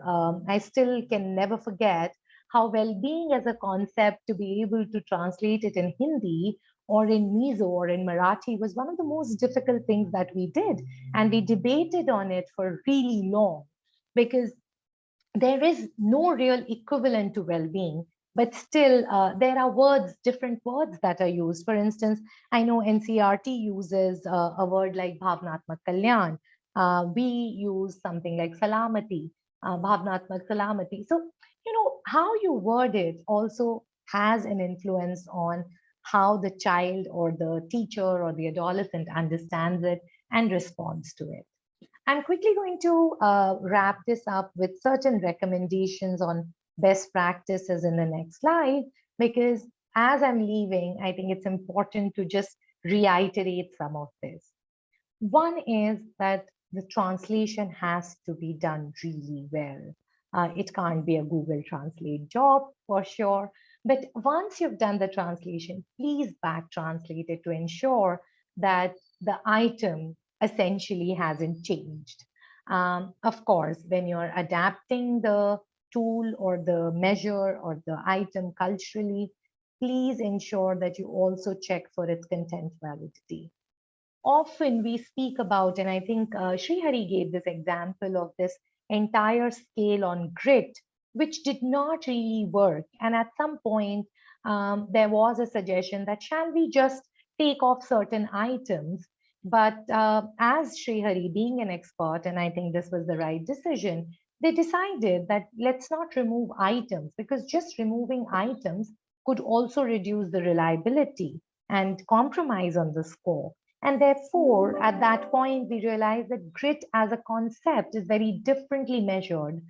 I still can never forget how well-being as a concept, to be able to translate it in Hindi or in Mizo or in Marathi, was one of the most difficult things that we did. And we debated on it for really long, because there is no real equivalent to well-being, but still there are words, different words that are used. For instance, I know NCRT uses a word like bhavnatmak kalyan. We use something like salamati, bhavnatmak salamati. So, how you word it also has an influence on how the child or the teacher or the adolescent understands it and responds to it. I'm quickly going to wrap this up with certain recommendations on best practices in the next slide, because as I'm leaving, I think it's important to just reiterate some of this. One is that the translation has to be done really well. It can't be a Google Translate job for sure, but once you've done the translation, please back translate it to ensure that the item essentially hasn't changed. Of course, when you're adapting the tool or the measure or the item culturally, please ensure that you also check for its content validity. Often we speak about, and I think Srihari gave this example of this entire scale on grit, which did not really work. And at some point, there was a suggestion that shall we just take off certain items? But as Srihari, being an expert, and I think this was the right decision, they decided that let's not remove items, because just removing items could also reduce the reliability and compromise on the score. And therefore, at that point, we realized that grit as a concept is very differently measured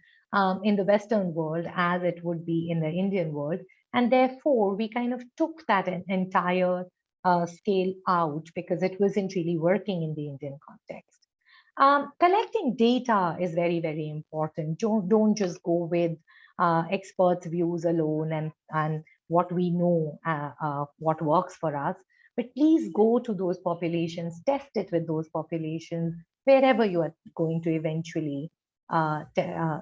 in the Western world as it would be in the Indian world. And therefore, we kind of took that entire scale out because it wasn't really working in the Indian context. Collecting data is very, very important. Don't just go with experts' views alone and what we know, what works for us. But please go to those populations, test it with those populations, wherever you are going to eventually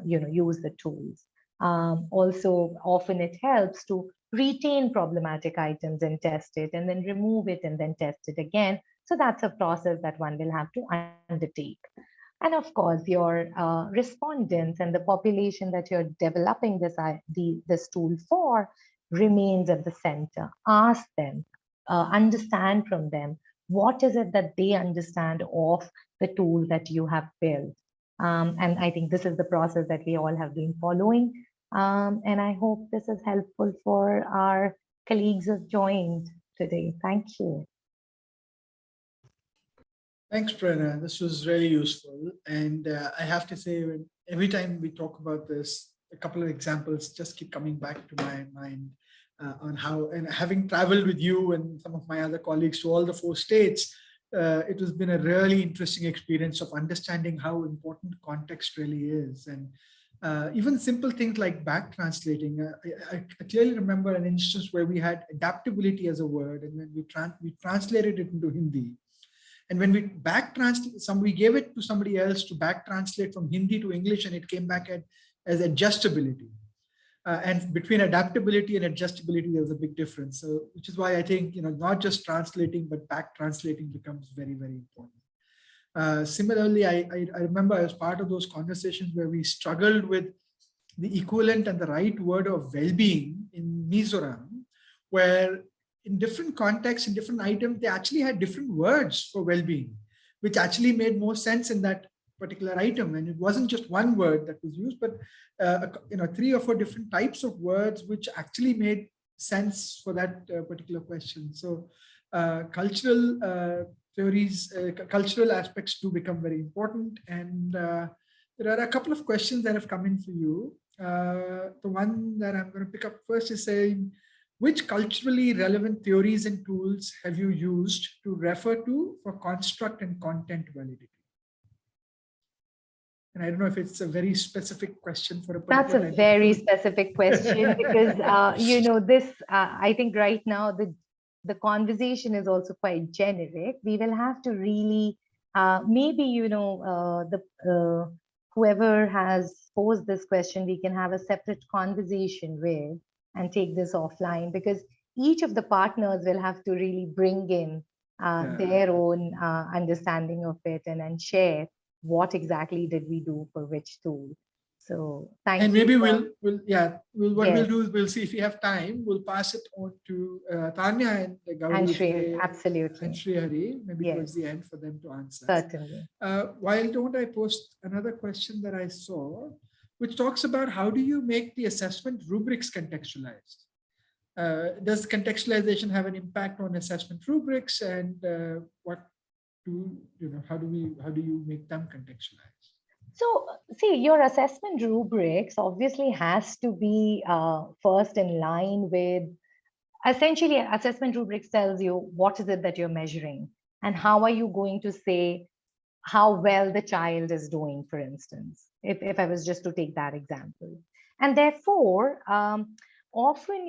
use the tools. Also, often it helps to retain problematic items and test it, and then remove it and then test it again. So that's a process that one will have to undertake. And of course, your respondents and the population that you're developing this tool for remains at the center. Ask them, understand from them, what is it that they understand of the tool that you have built? And I think this is the process that we all have been following. And I hope this is helpful for our colleagues who have joined today. Thank you. Thanks, Prena. This was really useful. And I have to say, every time we talk about this, a couple of examples just keep coming back to my mind on how, and having traveled with you and some of my other colleagues to all the 4 states, it has been a really interesting experience of understanding how important context really is. And even simple things like back translating. I clearly remember an instance where we had adaptability as a word, and when we translated it into Hindi. And when we back translate, we gave it to somebody else to back translate from Hindi to English, and it came back as adjustability. And between adaptability and adjustability, there was a big difference. So, which is why I think, not just translating, but back translating becomes very, very important. Similarly, I remember as part of those conversations where we struggled with the equivalent and the right word of well-being in Mizoram, where in different contexts, in different items, they actually had different words for well-being, which actually made more sense in that particular item. And it wasn't just one word that was used, but 3 or 4 different types of words, which actually made sense for that particular question. So cultural theories, cultural aspects do become very important. And there are a couple of questions that have come in for you. The one that I'm going to pick up first is saying, which culturally relevant theories and tools have you used to refer to for construct and content validity? And I don't know if it's a very specific question for a particular. That's a very specific question because, this, I think right now the conversation is also quite generic. We will have to really, maybe, whoever has posed this question, we can have a separate conversation with and take this offline, because each of the partners will have to really bring in their own understanding of it and share what exactly did we do for which tool. So thank you. And maybe we'll do is we'll see if we have time, we'll pass it on to Tanya and Srihari, absolutely. And Srihari, maybe towards the end for them to answer. Certainly. Why don't I post another question that I saw, which talks about how do you make the assessment rubrics contextualized? Does contextualization have an impact on assessment rubrics, and how do you make them contextualized? So see, your assessment rubrics obviously has to be first in line with, essentially assessment rubrics tells you what is it that you're measuring and how are you going to say how well the child is doing, for instance, if I was just to take that example. And therefore, often,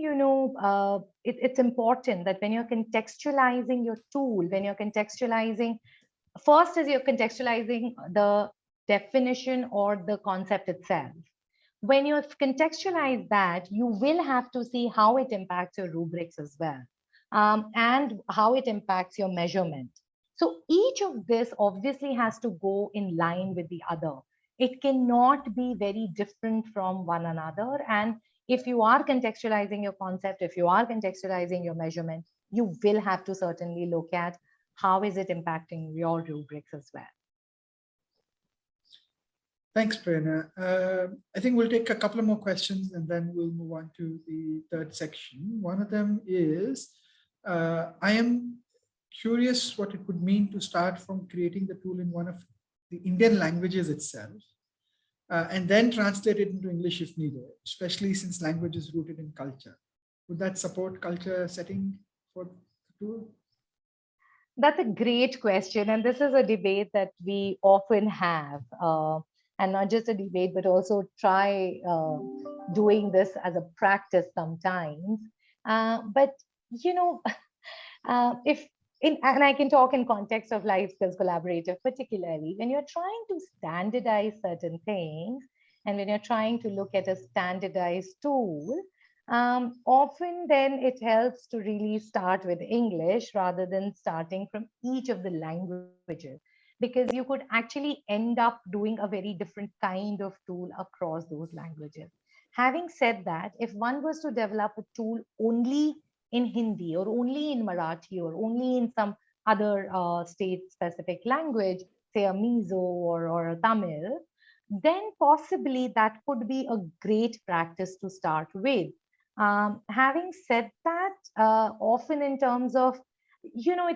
it's important that when you're contextualizing your tool, when you're contextualizing, first is you're contextualizing the definition or the concept itself. When you contextualize that, you will have to see how it impacts your rubrics as well, and how it impacts your measurement. So each of this obviously has to go in line with the other. it cannot be very different from one another. And if you are contextualizing your concept, if you are contextualizing your measurement, you will have to certainly look at how is it impacting your rubrics as well. Thanks, Prena. I think we'll take a couple of more questions and then we'll move on to the third section. One of them is, I am curious what it would mean to start from creating the tool in one of the Indian languages itself, and then translate it into English if needed, especially since language is rooted in culture. Would that support culture setting for the tool? That's a great question. And this is a debate that we often have. And not just a debate, but also try doing this as a practice sometimes. But, you know, and I can talk in context of life skills collaborative, particularly when you're trying to standardize certain things, and when you're trying to look at a standardized tool, often then it helps to really start with English rather than starting from each of the languages, because you could actually end up doing a very different kind of tool across those languages. Having said that, if one was to develop a tool only in Hindi or only in Marathi or only in some other state-specific language, say a Mizo or a Tamil, then possibly that could be a great practice to start with. Having said that, often in terms of, you know,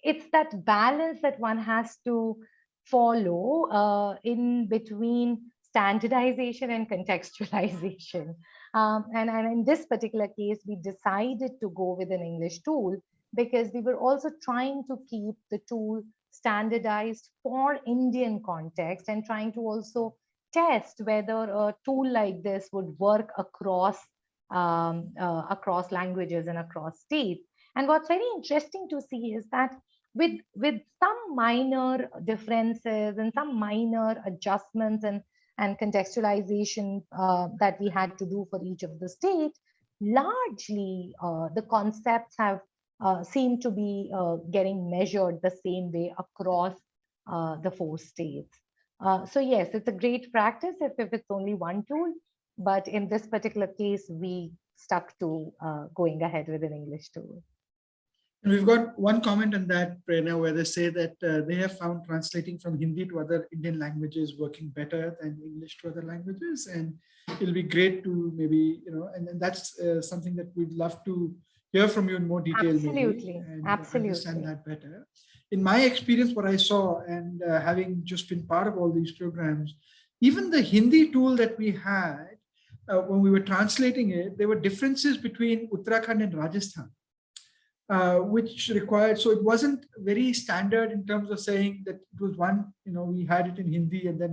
it's that balance that one has to follow in between standardization and contextualization. And in this particular case, we decided to go with an English tool because we were also trying to keep the tool standardized for Indian context and trying to also test whether a tool like this would work across languages and across states. And what's very interesting to see is that with some minor differences and some minor adjustments and contextualization that we had to do for each of the states, largely the concepts have seemed to be getting measured the same way across the 4 states. So yes, it's a great practice if it's only one tool, but in this particular case, we stuck to going ahead with an English tool. And we've got one comment on that, Prena, where they say that they have found translating from Hindi to other Indian languages working better than English to other languages. And it'll be great to maybe, you know, and that's something that we'd love to hear from you in more detail. Absolutely, maybe, and absolutely. understand that better. In my experience, what I saw, and having just been part of all these programs, even the Hindi tool that we had, when we were translating it, there were differences between Uttarakhand and Rajasthan. Which required, so it wasn't very standard in terms of saying that it was one, you know, we had it in Hindi and then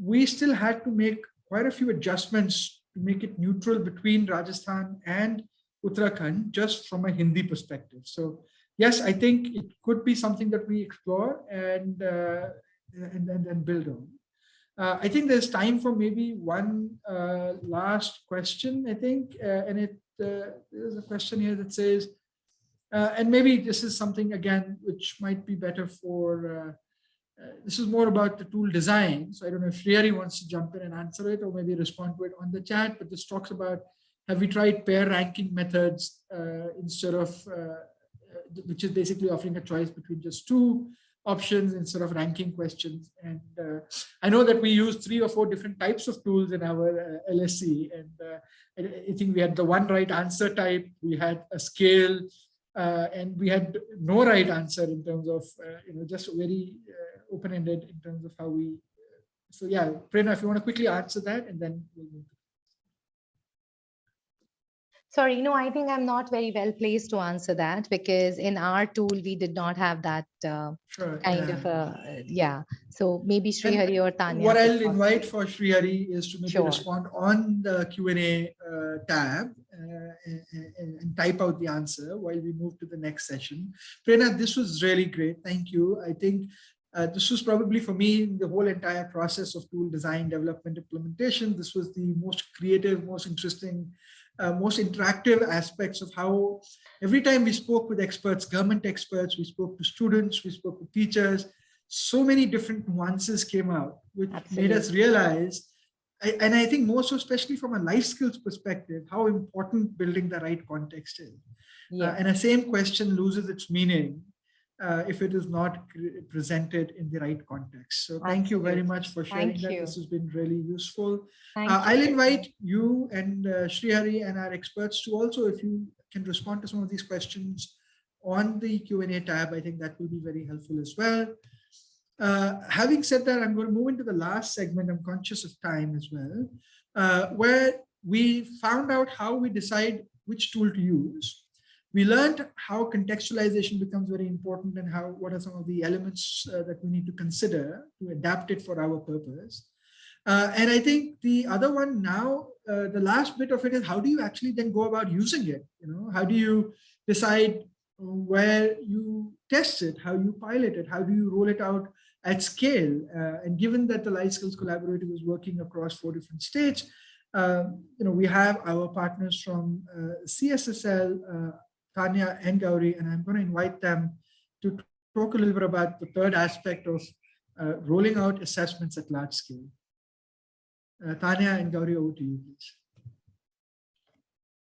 we still had to make quite a few adjustments to make it neutral between Rajasthan and Uttarakhand, just from a Hindi perspective. So yes, I think it could be something that we explore and build on. I think there's time for maybe one last question, I think, and there's a question here that says, and maybe this is something, again, which might be better for, this is more about the tool design. So I don't know if Shrihari wants to jump in and answer it or maybe respond to it on the chat, but this talks about, have we tried pair ranking methods instead of, which is basically offering a choice between just 2 options instead of ranking questions. And I know that we use 3 or 4 different types of tools in our LSC. And I think we had the one right answer type, we had a scale, and we had no right answer in terms of, you know, just very open-ended in terms of how we, so yeah, Prena, if you want to quickly answer that and then we'll move. Sorry, no, I think I'm not very well placed to answer that because in our tool, we did not have that kind of a, yeah. So maybe Shrihari or Tanya. What I'll invite for Shrihari is to maybe respond on the Q&A tab and type out the answer while we move to the next session. Prena, this was really great. Thank you. I think this was probably for me, the whole entire process of tool design, development, implementation. This was the most creative, most interesting, most interactive aspects of how every time we spoke with experts, government experts, we spoke to students, we spoke to teachers, so many different nuances came out, which made us Absolutely. realize, and I think more so, especially from a life skills perspective, how important building the right context is. Yeah. And the same question loses its meaning if it is not presented in the right context. So thank you very Absolutely. much for sharing Thank that. you. This has been really useful. Thank you. I'll invite you and Srihari and our experts to also, if you can respond to some of these questions on the Q&A tab, I think that will be very helpful as well. Having said that, I'm going to move into the last segment. I'm conscious of time as well, where we found out how we decide which tool to use. We learned how contextualization becomes very important and what are some of the elements that we need to consider to adapt it for our purpose. And I think the other one now, the last bit of it is how do you actually then go about using it? How do you decide where you test it, how you pilot it, how do you roll it out at scale? And given that the Life Skills Collaborative is working across 4 different states, we have our partners from CSSL, Tanya and Gauri, and I'm going to invite them to talk a little bit about the third aspect of rolling out assessments at large scale. Tanya and Gauri, over to you, please.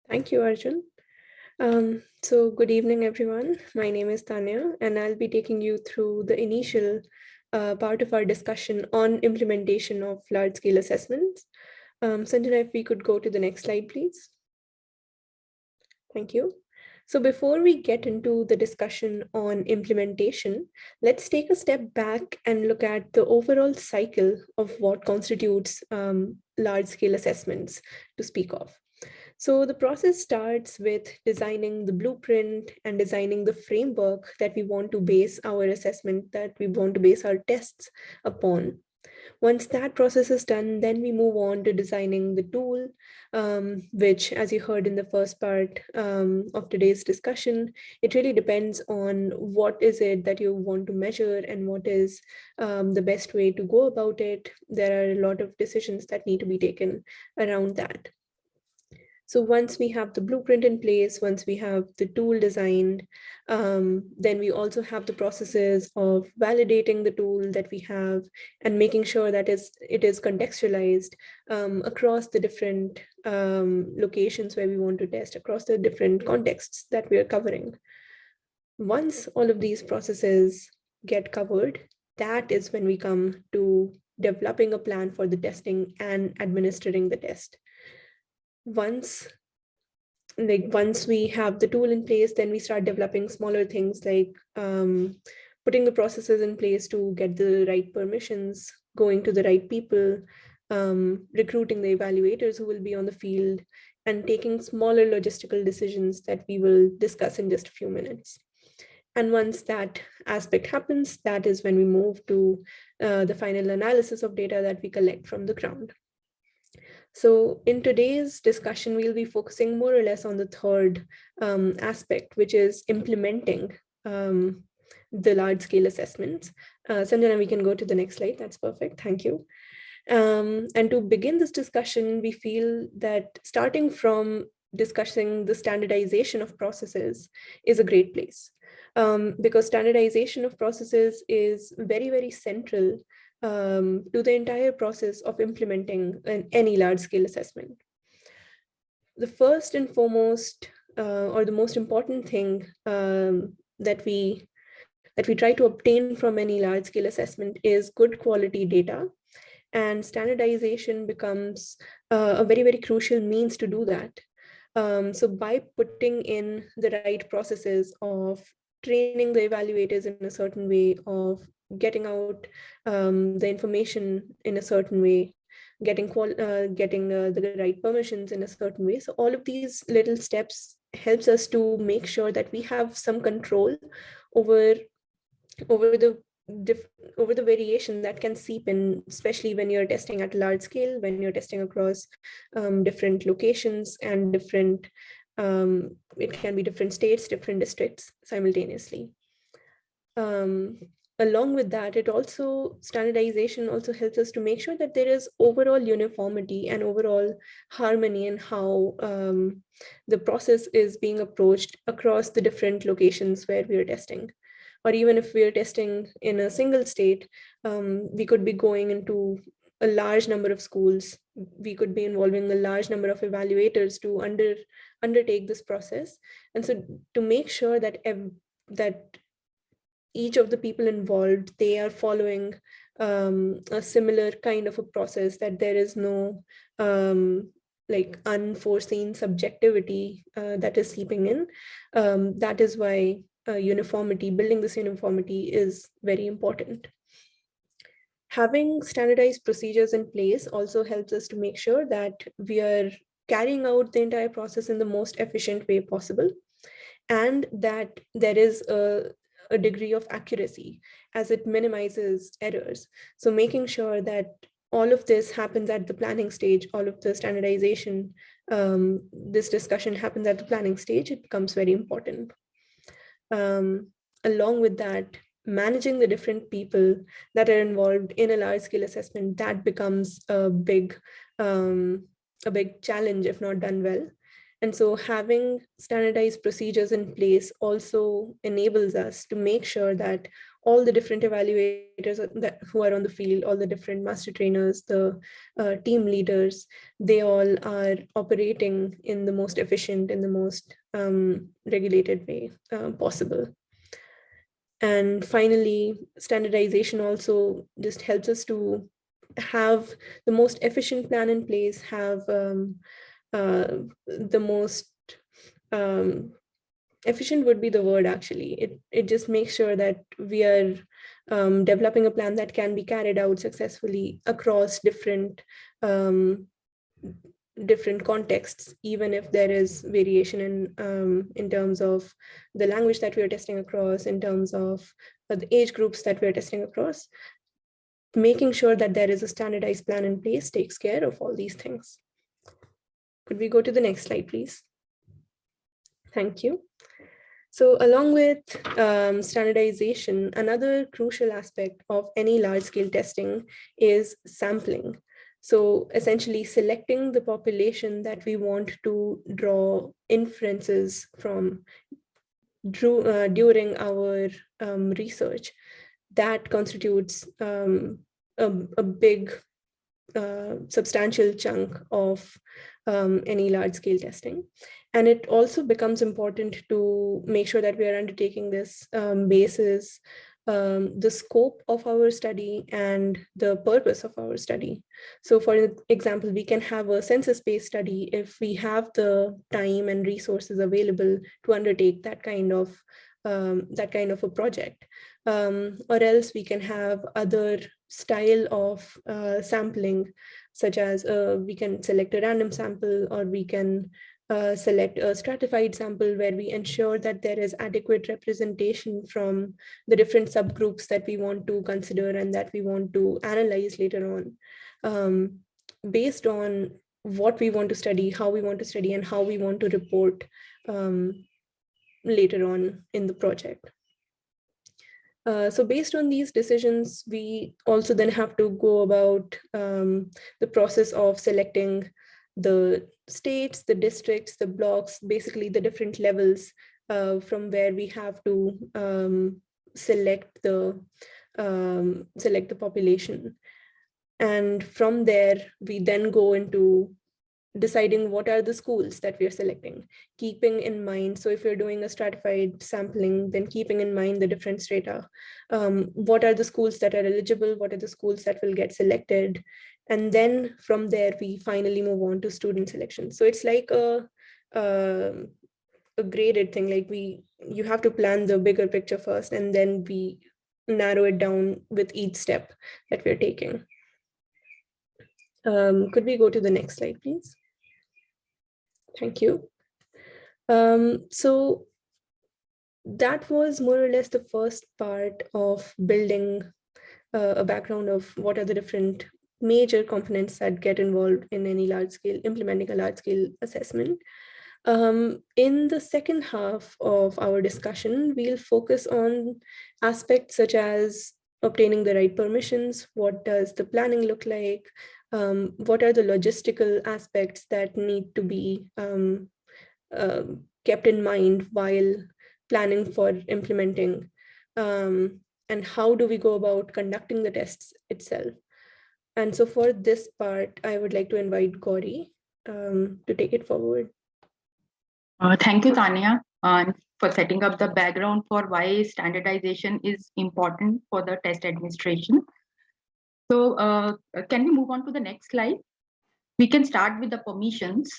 Thank you, Arjun. So good evening, everyone. My name is Tanya, and I'll be taking you through the initial part of our discussion on implementation of large-scale assessments. Sanjana, if we could go to the next slide, please. Thank you. So before we get into the discussion on implementation, let's take a step back and look at the overall cycle of what constitutes large-scale assessments to speak of. So the process starts with designing the blueprint and designing the framework that we want to base our assessment, that we want to base our tests upon. Once that process is done, then we move on to designing the tool, which, as you heard in the first part of today's discussion, it really depends on what is it that you want to measure and what is the best way to go about it. There are a lot of decisions that need to be taken around that. So once we have the blueprint in place, once we have the tool designed, then we also have the processes of validating the tool that we have and making sure that it is contextualized across the different locations where we want to test, across the different contexts that we are covering. Once all of these processes get covered, that is when we come to developing a plan for the testing and administering the test. Once we have the tool in place, then we start developing smaller things like putting the processes in place to get the right permissions, going to the right people, recruiting the evaluators who will be on the field, and taking smaller logistical decisions that we will discuss in just a few minutes. And once that aspect happens, that is when we move to the final analysis of data that we collect from the ground. So in today's discussion, we'll be focusing more or less on the third aspect, which is implementing the large-scale assessments. Sanjana, we can go to the next slide. That's perfect. Thank you. And to begin this discussion, we feel that starting from discussing the standardization of processes is a great place, because standardization of processes is very, very central to the entire process of implementing any large-scale assessment. The first and foremost, or the most important thing that we try to obtain from any large-scale assessment is good quality data, and standardization becomes a very, very crucial means to do that. So by putting in the right processes of training the evaluators in a certain way, of getting out the information in a certain way, getting the right permissions in a certain way. So all of these little steps helps us to make sure that we have some control over the variation that can seep in, especially when you're testing at a large scale, when you're testing across different locations and different, it can be different states, different districts simultaneously. Along with that, standardization also helps us to make sure that there is overall uniformity and overall harmony in how the process is being approached across the different locations where we are testing. or even if we're testing in a single state, we could be going into a large number of schools. We could be involving a large number of evaluators to undertake this process. And so to make sure that that each of the people involved, they are following a similar kind of a process, that there is no like unforeseen subjectivity that is seeping in. That is why uniformity, building this uniformity is very important. Having standardized procedures in place also helps us to make sure that we are carrying out the entire process in the most efficient way possible, and that there is a degree of accuracy as it minimizes errors. So making sure that all of this happens at the planning stage, all of the standardization, this discussion happens at the planning stage, it becomes very important. Along with that, managing the different people that are involved in a large scale assessment, that becomes a big challenge if not done well. And so having standardized procedures in place also enables us to make sure that all the different evaluators who are on the field, all the different master trainers, the team leaders, they all are operating in the most efficient, in the most regulated way possible. And finally, standardization also just helps us to have the most efficient plan in place, have the most efficient would be the word actually. It just makes sure that we are developing a plan that can be carried out successfully across different contexts, even if there is variation in terms of the language that we are testing across, in terms of the age groups that we are testing across. Making sure that there is a standardized plan in place takes care of all these things. Could we go to the next slide, please? Thank you. So along with standardization, another crucial aspect of any large-scale testing is sampling. So essentially selecting the population that we want to draw inferences from during our research. That constitutes a big, substantial chunk of any large-scale testing. And it also becomes important to make sure that we are undertaking this basis the scope of our study and the purpose of our study. So for example, we can have a census-based study if we have the time and resources available to undertake that kind of a project. Or else we can have other style of sampling, such as we can select a random sample, or we can select a stratified sample where we ensure that there is adequate representation from the different subgroups that we want to consider and that we want to analyze later on, based on what we want to study, how we want to study, and how we want to report later on in the project. So based on these decisions, we also then have to go about the process of selecting the states, the districts, the blocks, basically the different levels from where we have to select the population. And from there, we then go into deciding what are the schools that we are selecting, keeping in mind, so if you're doing a stratified sampling, then keeping in mind the different strata. What are the schools that are eligible? What are the schools that will get selected? And then from there, we finally move on to student selection. So it's like a graded thing, like you have to plan the bigger picture first, and then we narrow it down with each step that we're taking. Could we go to the next slide, please? Thank you. So that was more or less the first part of building a background of what are the different major components that get involved in any large scale, implementing a large scale assessment. In the second half of our discussion, we'll focus on aspects such as obtaining the right permissions, what does the planning look like, what are the logistical aspects that need to be kept in mind while planning for implementing and how do we go about conducting the tests itself. And so for this part, I would like to invite Gauri to take it forward. Thank you, Tanya, for setting up the background for why standardization is important for the test administration. So can we move on to the next slide? We can start with the permissions.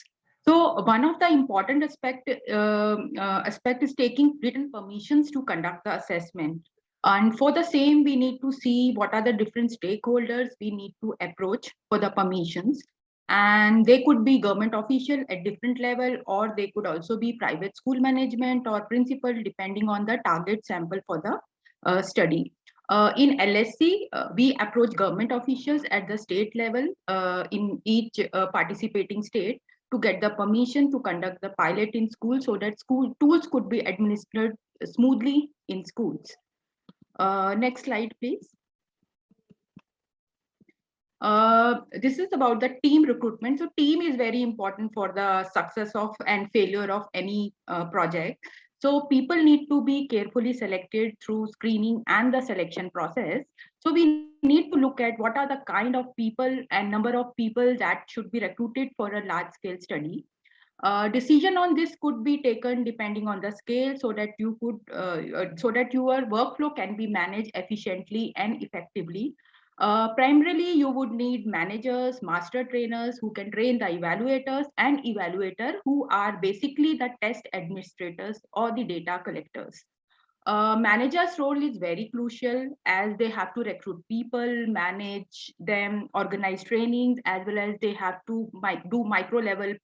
So one of the important aspect is taking written permissions to conduct the assessment. And for the same, we need to see what are the different stakeholders we need to approach for the permissions. And they could be government official at different level, or they could also be private school management or principal, depending on the target sample for the study. In LSC, we approach government officials at the state level in each participating state to get the permission to conduct the pilot in schools so that school tools could be administered smoothly in schools. Next slide, please. This is about the team recruitment. So team is very important for the success of and failure of any project. So people need to be carefully selected through screening and the selection process. So we need to look at what are the kind of people and number of people that should be recruited for a large scale study. Decision on this could be taken depending on the scale so that you could so that your workflow can be managed efficiently and effectively. Primarily, you would need managers, master trainers who can train the evaluators, and evaluator who are basically the test administrators or the data collectors. Manager's role is very crucial as they have to recruit people, manage them, organize trainings, as well as they have to do micro level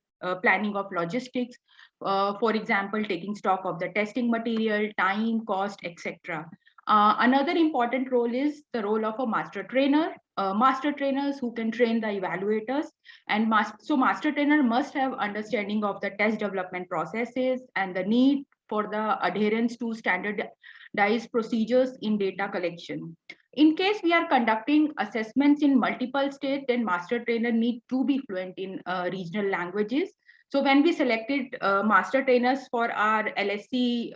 planning of logistics. For example, taking stock of the testing material, time, cost, etc. Another important role is the role of a master trainer. Master trainers who can train the evaluators, and master trainer must have understanding of the test development processes and the need for the adherence to standardized procedures in data collection. In case we are conducting assessments in multiple states, then master trainer need to be fluent in regional languages. So when we selected master trainers for our LSC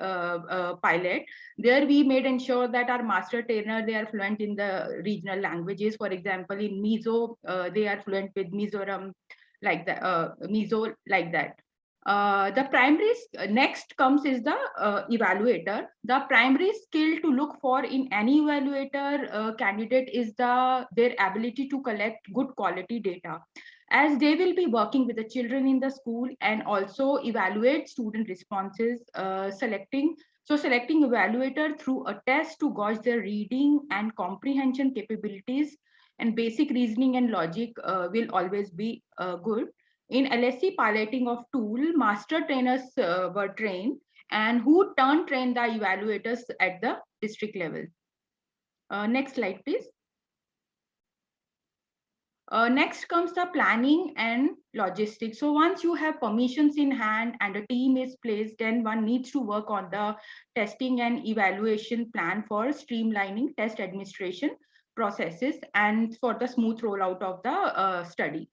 pilot, there we made ensure that our master trainer, they are fluent in the regional languages. For example, in Mizo, they are fluent with Mizoram, like that, Mizo, like that. The primary next comes is the evaluator. The primary skill to look for in any evaluator candidate is their ability to collect good quality data, as they will be working with the children in the school and also evaluate student responses. Selecting evaluator through a test to gauge their reading and comprehension capabilities and basic reasoning and logic will always be good. In LSC piloting of tool, master trainers were trained, and who trained the evaluators at the district level. Next slide, please. Next comes the planning and logistics. So once you have permissions in hand and a team is placed, then one needs to work on the testing and evaluation plan for streamlining test administration processes and for the smooth rollout of the study.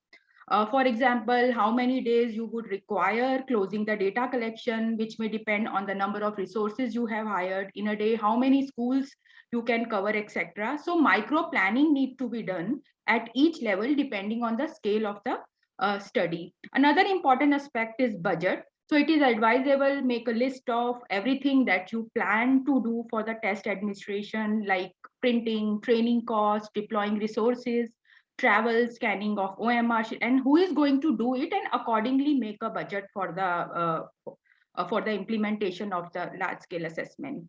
For example, how many days you would require closing the data collection, which may depend on the number of resources you have hired in a day, how many schools you can cover, etc. So micro planning need to be done at each level depending on the scale of the study. Another important aspect is budget. So it is advisable make a list of everything that you plan to do for the test administration, like printing, training costs, deploying resources, travel, scanning of OMR, and who is going to do it, and accordingly make a budget for the implementation of the large scale assessment.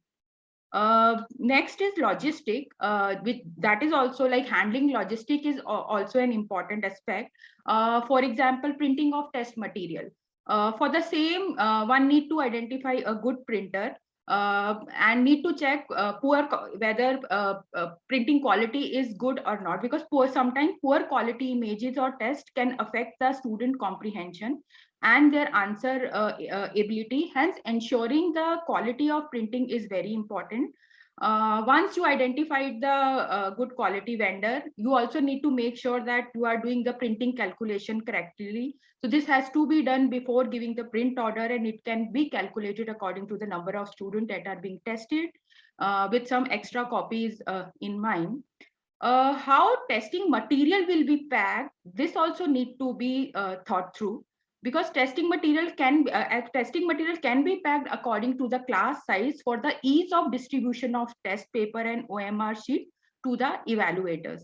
Next is logistic, that is also like handling logistic is also an important aspect. For example, printing of test material. For the same, one need to identify a good printer and need to check whether printing quality is good or not, because sometimes poor quality images or text can affect the student comprehension and their answer ability. Hence, ensuring the quality of printing is very important. Once you identified the good quality vendor, you also need to make sure that you are doing the printing calculation correctly. So this has to be done before giving the print order, and it can be calculated according to the number of students that are being tested. with some extra copies in mind. How testing material will be packed, this also need to be thought through, because testing material can be packed according to the class size for the ease of distribution of test paper and OMR sheet to the evaluators.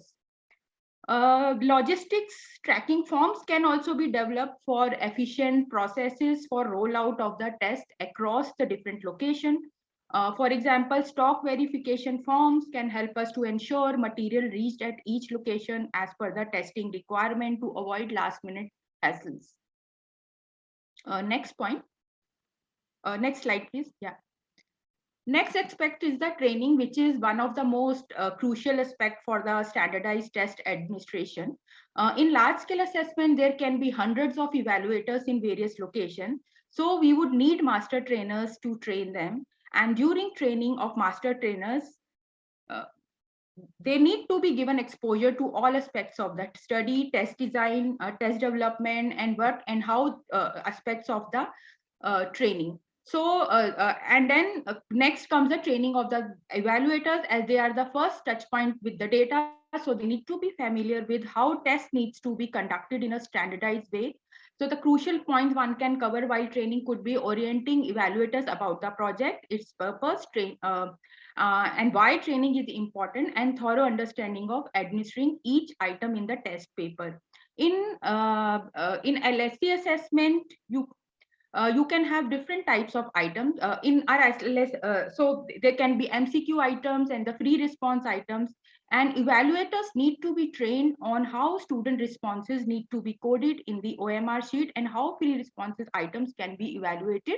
Logistics tracking forms can also be developed for efficient processes for rollout of the test across the different locations. For example, stock verification forms can help us to ensure material reached at each location as per the testing requirement to avoid last-minute hassles. Next point. Next slide, please. Yeah. Next aspect is the training, which is one of the most crucial aspect for the standardized test administration. In large-scale assessment, there can be hundreds of evaluators in various locations. So we would need master trainers to train them. And during training of master trainers, they need to be given exposure to all aspects of that study, test design, test development, and what and how aspects of the training. So, and then next comes the training of the evaluators, as they are the first touch point with the data. So they need to be familiar with how test needs to be conducted in a standardized way. So the crucial points one can cover while training could be orienting evaluators about the project, its purpose, and why training is important, and thorough understanding of administering each item in the test paper. In LSC assessment, you can have different types of items in our LS. So there can be MCQ items and the free response items, and evaluators need to be trained on how student responses need to be coded in the OMR sheet and how free responses items can be evaluated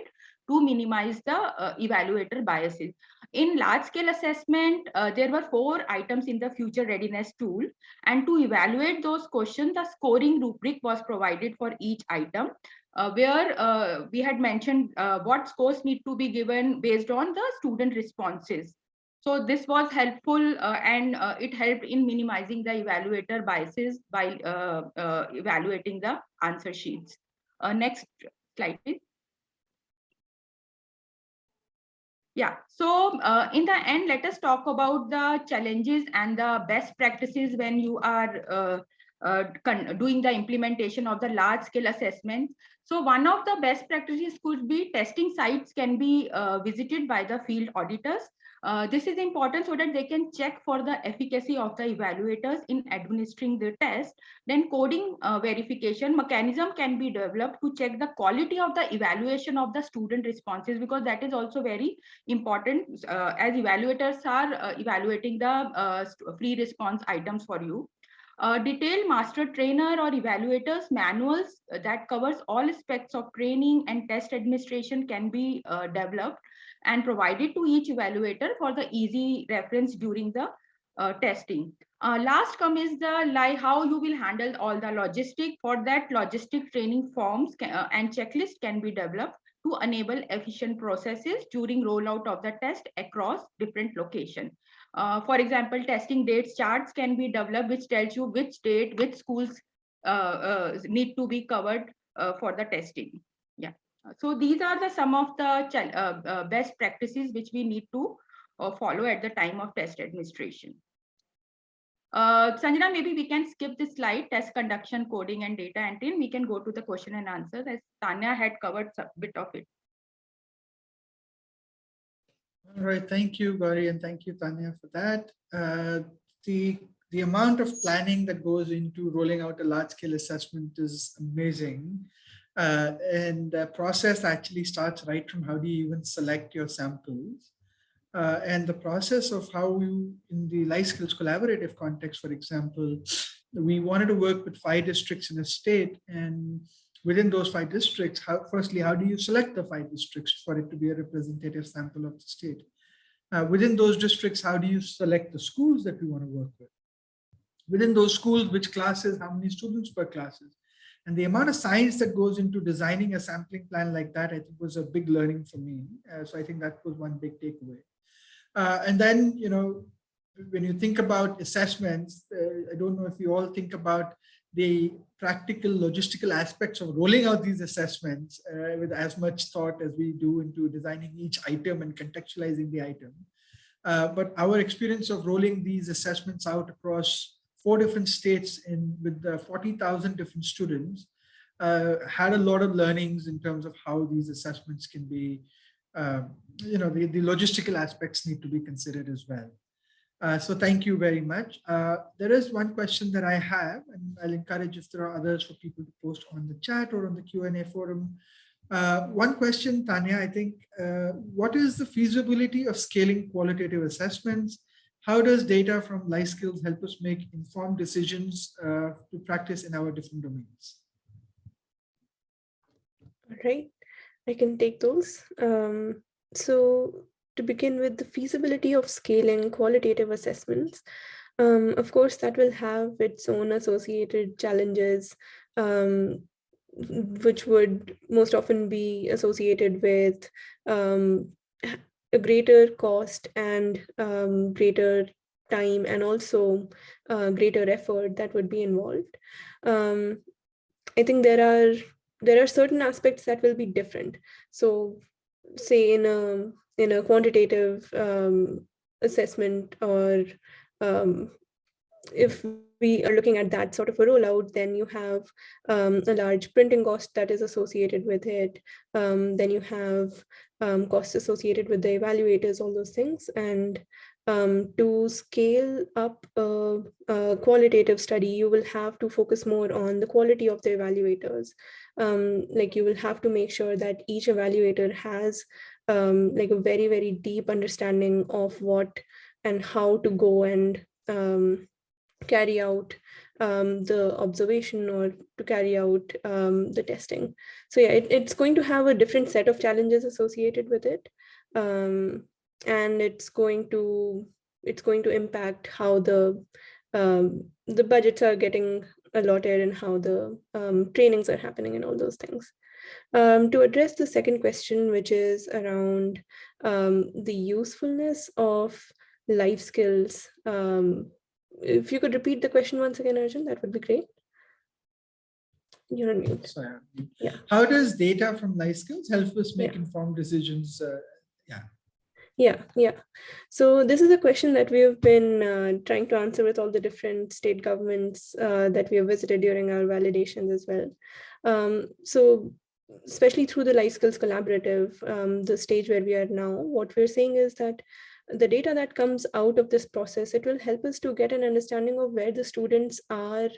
to minimize the evaluator biases. In large scale assessment, there were 4 items in the future readiness tool, and to evaluate those questions, the scoring rubric was provided for each item. Where we had mentioned what scores need to be given based on the student responses. So this was helpful and it helped in minimizing the evaluator biases by evaluating the answer sheets. Next slide, please. Yeah, so in the end, let us talk about the challenges and the best practices when you are doing the implementation of the large scale assessment. So one of the best practices could be testing sites can be visited by the field auditors. This is important so that they can check for the efficacy of the evaluators in administering the test. Then coding verification mechanism can be developed to check the quality of the evaluation of the student responses, because that is also very important as evaluators are evaluating the free response items for you. Detailed master trainer or evaluators manuals that covers all aspects of training and test administration can be developed and provided to each evaluator for the easy reference during the testing. Last come is the how you will handle all the logistic. For that, logistic training forms and checklist can be developed to enable efficient processes during rollout of the test across different locations. For example, testing dates charts can be developed, which tells you which date, which schools need to be covered for the testing. Yeah. So these are the some of the best practices which we need to follow at the time of test administration. Sanjana, maybe we can skip this slide, test conduction, coding, and data entry. We can go to the question and answers, as Tanya had covered a bit of it. All right, thank you, Gauri, and thank you, Tanya, for that. The amount of planning that goes into rolling out a large-scale assessment is amazing. And the process actually starts right from how do you even select your samples. And the process of how you, in the LifeSkills collaborative context, for example, we wanted to work with 5 districts in a state, and within those 5 districts, firstly, how do you select the 5 districts for it to be a representative sample of the state? Within those districts, how do you select the schools that we want to work with? Within those schools, which classes, how many students per classes? And the amount of science that goes into designing a sampling plan like that, I think, was a big learning for me. So I think that was one big takeaway. And then, you know, when you think about assessments, I don't know if you all think about the practical logistical aspects of rolling out these assessments with as much thought as we do into designing each item and contextualizing the item. But our experience of rolling these assessments out across 4 different states with 40,000 different students had a lot of learnings in terms of how these assessments can be, the logistical aspects need to be considered as well. So thank you very much. There is one question that I have, and I'll encourage if there are others for people to post on the chat or on the Q&A forum. One question, Tanya, I think, what is the feasibility of scaling qualitative assessments? How does data from LifeSkills help us make informed decisions to practice in our different domains? All right, I can take those. So to begin with, the feasibility of scaling qualitative assessments, of course, that will have its own associated challenges, which would most often be associated with a greater cost and greater time, and also greater effort that would be involved. I think there are certain aspects that will be different. So say in a quantitative assessment, or if we are looking at that sort of a rollout, then you have a large printing cost that is associated with it. Then you have costs associated with the evaluators, all those things. And to scale up a qualitative study, you will have to focus more on the quality of the evaluators. Like you will have to make sure that each evaluator has like a very, very deep understanding of what and how to go and carry out the observation, or to carry out the testing. So yeah, it's going to have a different set of challenges associated with it. And it's going to impact how the budgets are getting allotted and how the trainings are happening and all those things. To address the second question, which is around the usefulness of life skills, if you could repeat the question once again, Arjun, that would be great. You're on mute. Sorry. Yeah. How does data from LifeSkills help us make informed decisions? Yeah. So this is a question that we have been trying to answer with all the different state governments that we have visited during our validations as well. So especially through the LifeSkills Collaborative, the stage where we are now, what we're saying is that the data that comes out of this process, it will help us to get an understanding of where the students are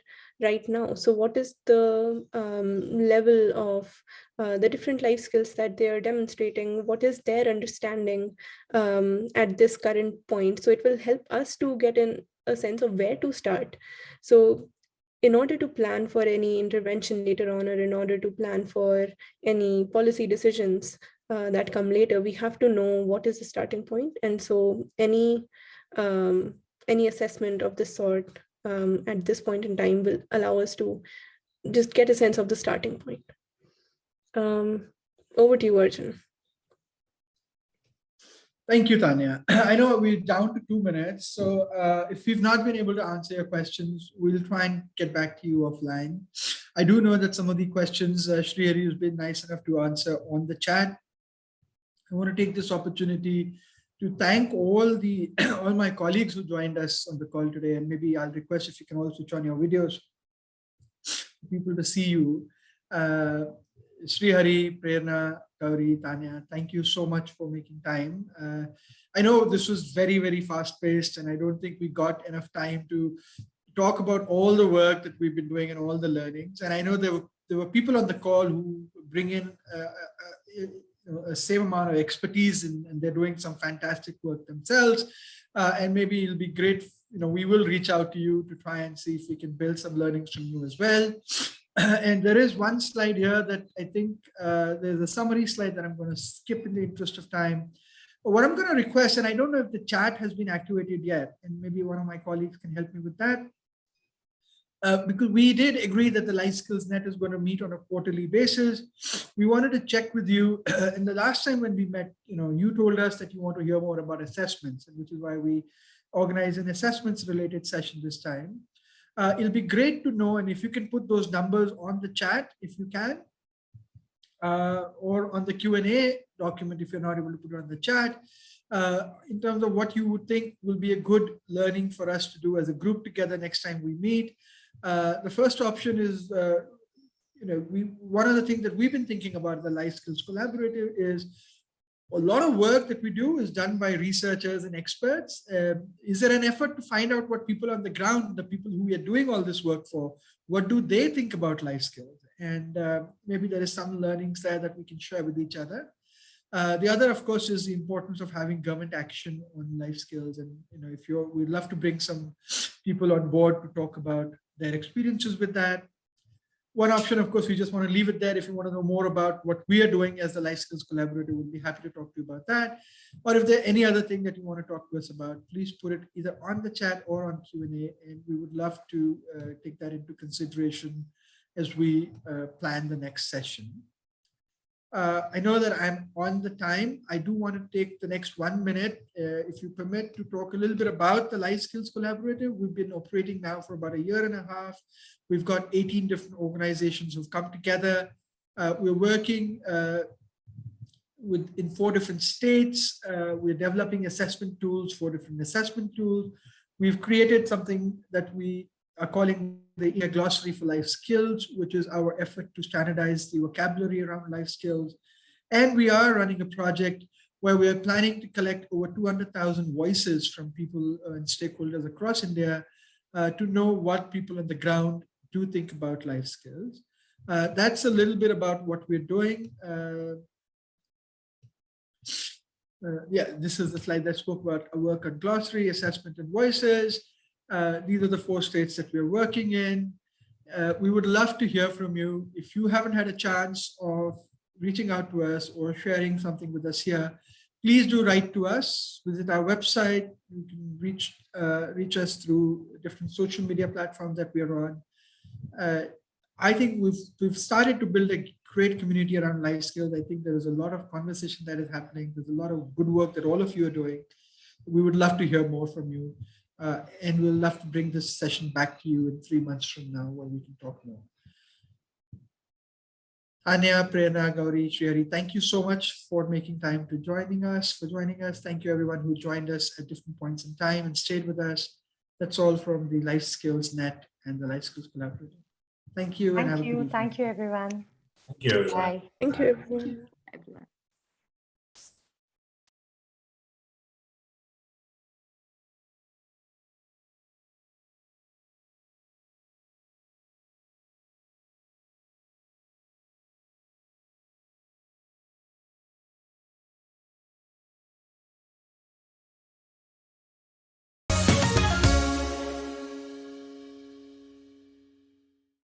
right now. So what is the level of the different life skills that they are demonstrating? What is their understanding at this current point? So it will help us to get a sense of where to start. So in order to plan for any intervention later on, or in order to plan for any policy decisions that come later, we have to know what is the starting point. And so any assessment of this sort at this point in time will allow us to just get a sense of the starting point. Over to you, Arjun. Thank you, Tanya. I know we're down to 2 minutes. So if we've not been able to answer your questions, we'll try and get back to you offline. I do know that some of the questions Srihari has been nice enough to answer on the chat. I want to take this opportunity to thank all my colleagues who joined us on the call today. And maybe I'll request if you can also switch on your videos for people to see you. Srihari, Prerna, Gauri, Tanya, thank you so much for making time. I know this was very, very fast paced, and I don't think we got enough time to talk about all the work that we've been doing and all the learnings. And I know there were people on the call who bring in a same amount of expertise, and they're doing some fantastic work themselves. And maybe it'll be great, we will reach out to you to try and see if we can build some learnings from you as well. And there is one slide here that I think there's a summary slide that I'm going to skip in the interest of time. What I'm going to request, and I don't know if the chat has been activated yet, and maybe one of my colleagues can help me with that. Because we did agree that the LifeSkillsNet is going to meet on a quarterly basis. We wanted to check with you. And the last time when we met, you told us that you want to hear more about assessments, which is why we organized an assessments related session this time. It'll be great to know, and if you can put those numbers on the chat, if you can, or on the Q&A document, if you're not able to put it on the chat. in terms of what you would think will be a good learning for us to do as a group together next time we meet. The first option is, one of the things that we've been thinking about the Life Skills Collaborative is a lot of work that we do is done by researchers and experts. Is there an effort to find out what people on the ground, the people who we are doing all this work for, what do they think about life skills? And maybe there is some learnings there that we can share with each other. The other, of course, is the importance of having government action on life skills. And we'd love to bring some people on board to talk about their experiences with that. One option, of course, we just want to leave it there. If you want to know more about what we are doing as the Life Skills Collaborative, we'll be happy to talk to you about that. Or if there's any other thing that you want to talk to us about, please put it either on the chat or on Q&A, and we would love to take that into consideration as we plan the next session. I know that I'm on the time. I do want to take the next 1 minute, if you permit, to talk a little bit about the Life Skills Collaborative. We've been operating now for about 1.5 years. We've got 18 different organizations who've come together. We're working in 4 different states. We're developing assessment tools, 4 different assessment tools. We've created something that we are calling the glossary for life skills, which is our effort to standardize the vocabulary around life skills. And we are running a project where we are planning to collect over 200,000 voices from people and stakeholders across India to know what people on the ground do think about life skills. That's a little bit about what we're doing. This is the slide that spoke about our work on glossary, assessment, and voices. These are the 4 states that we're working in. We would love to hear from you. If you haven't had a chance of reaching out to us or sharing something with us here, please do write to us. Visit our website. You can reach us through different social media platforms that we are on. I think we've started to build a great community around life skills. I think there is a lot of conversation that is happening. There's a lot of good work that all of you are doing. We would love to hear more from you. And we'll love to bring this session back to you in 3 months from now where we can talk more. Anya, Prena, Gauri, Shrihari, thank you so much for making time to joining us. Thank you everyone who joined us at different points in time and stayed with us. That's all from the LifeSkillsNet and the Life Skills Collaborative. Thank you. Thank you. Thank you, everyone. Thank you. Bye. Thank you, everyone.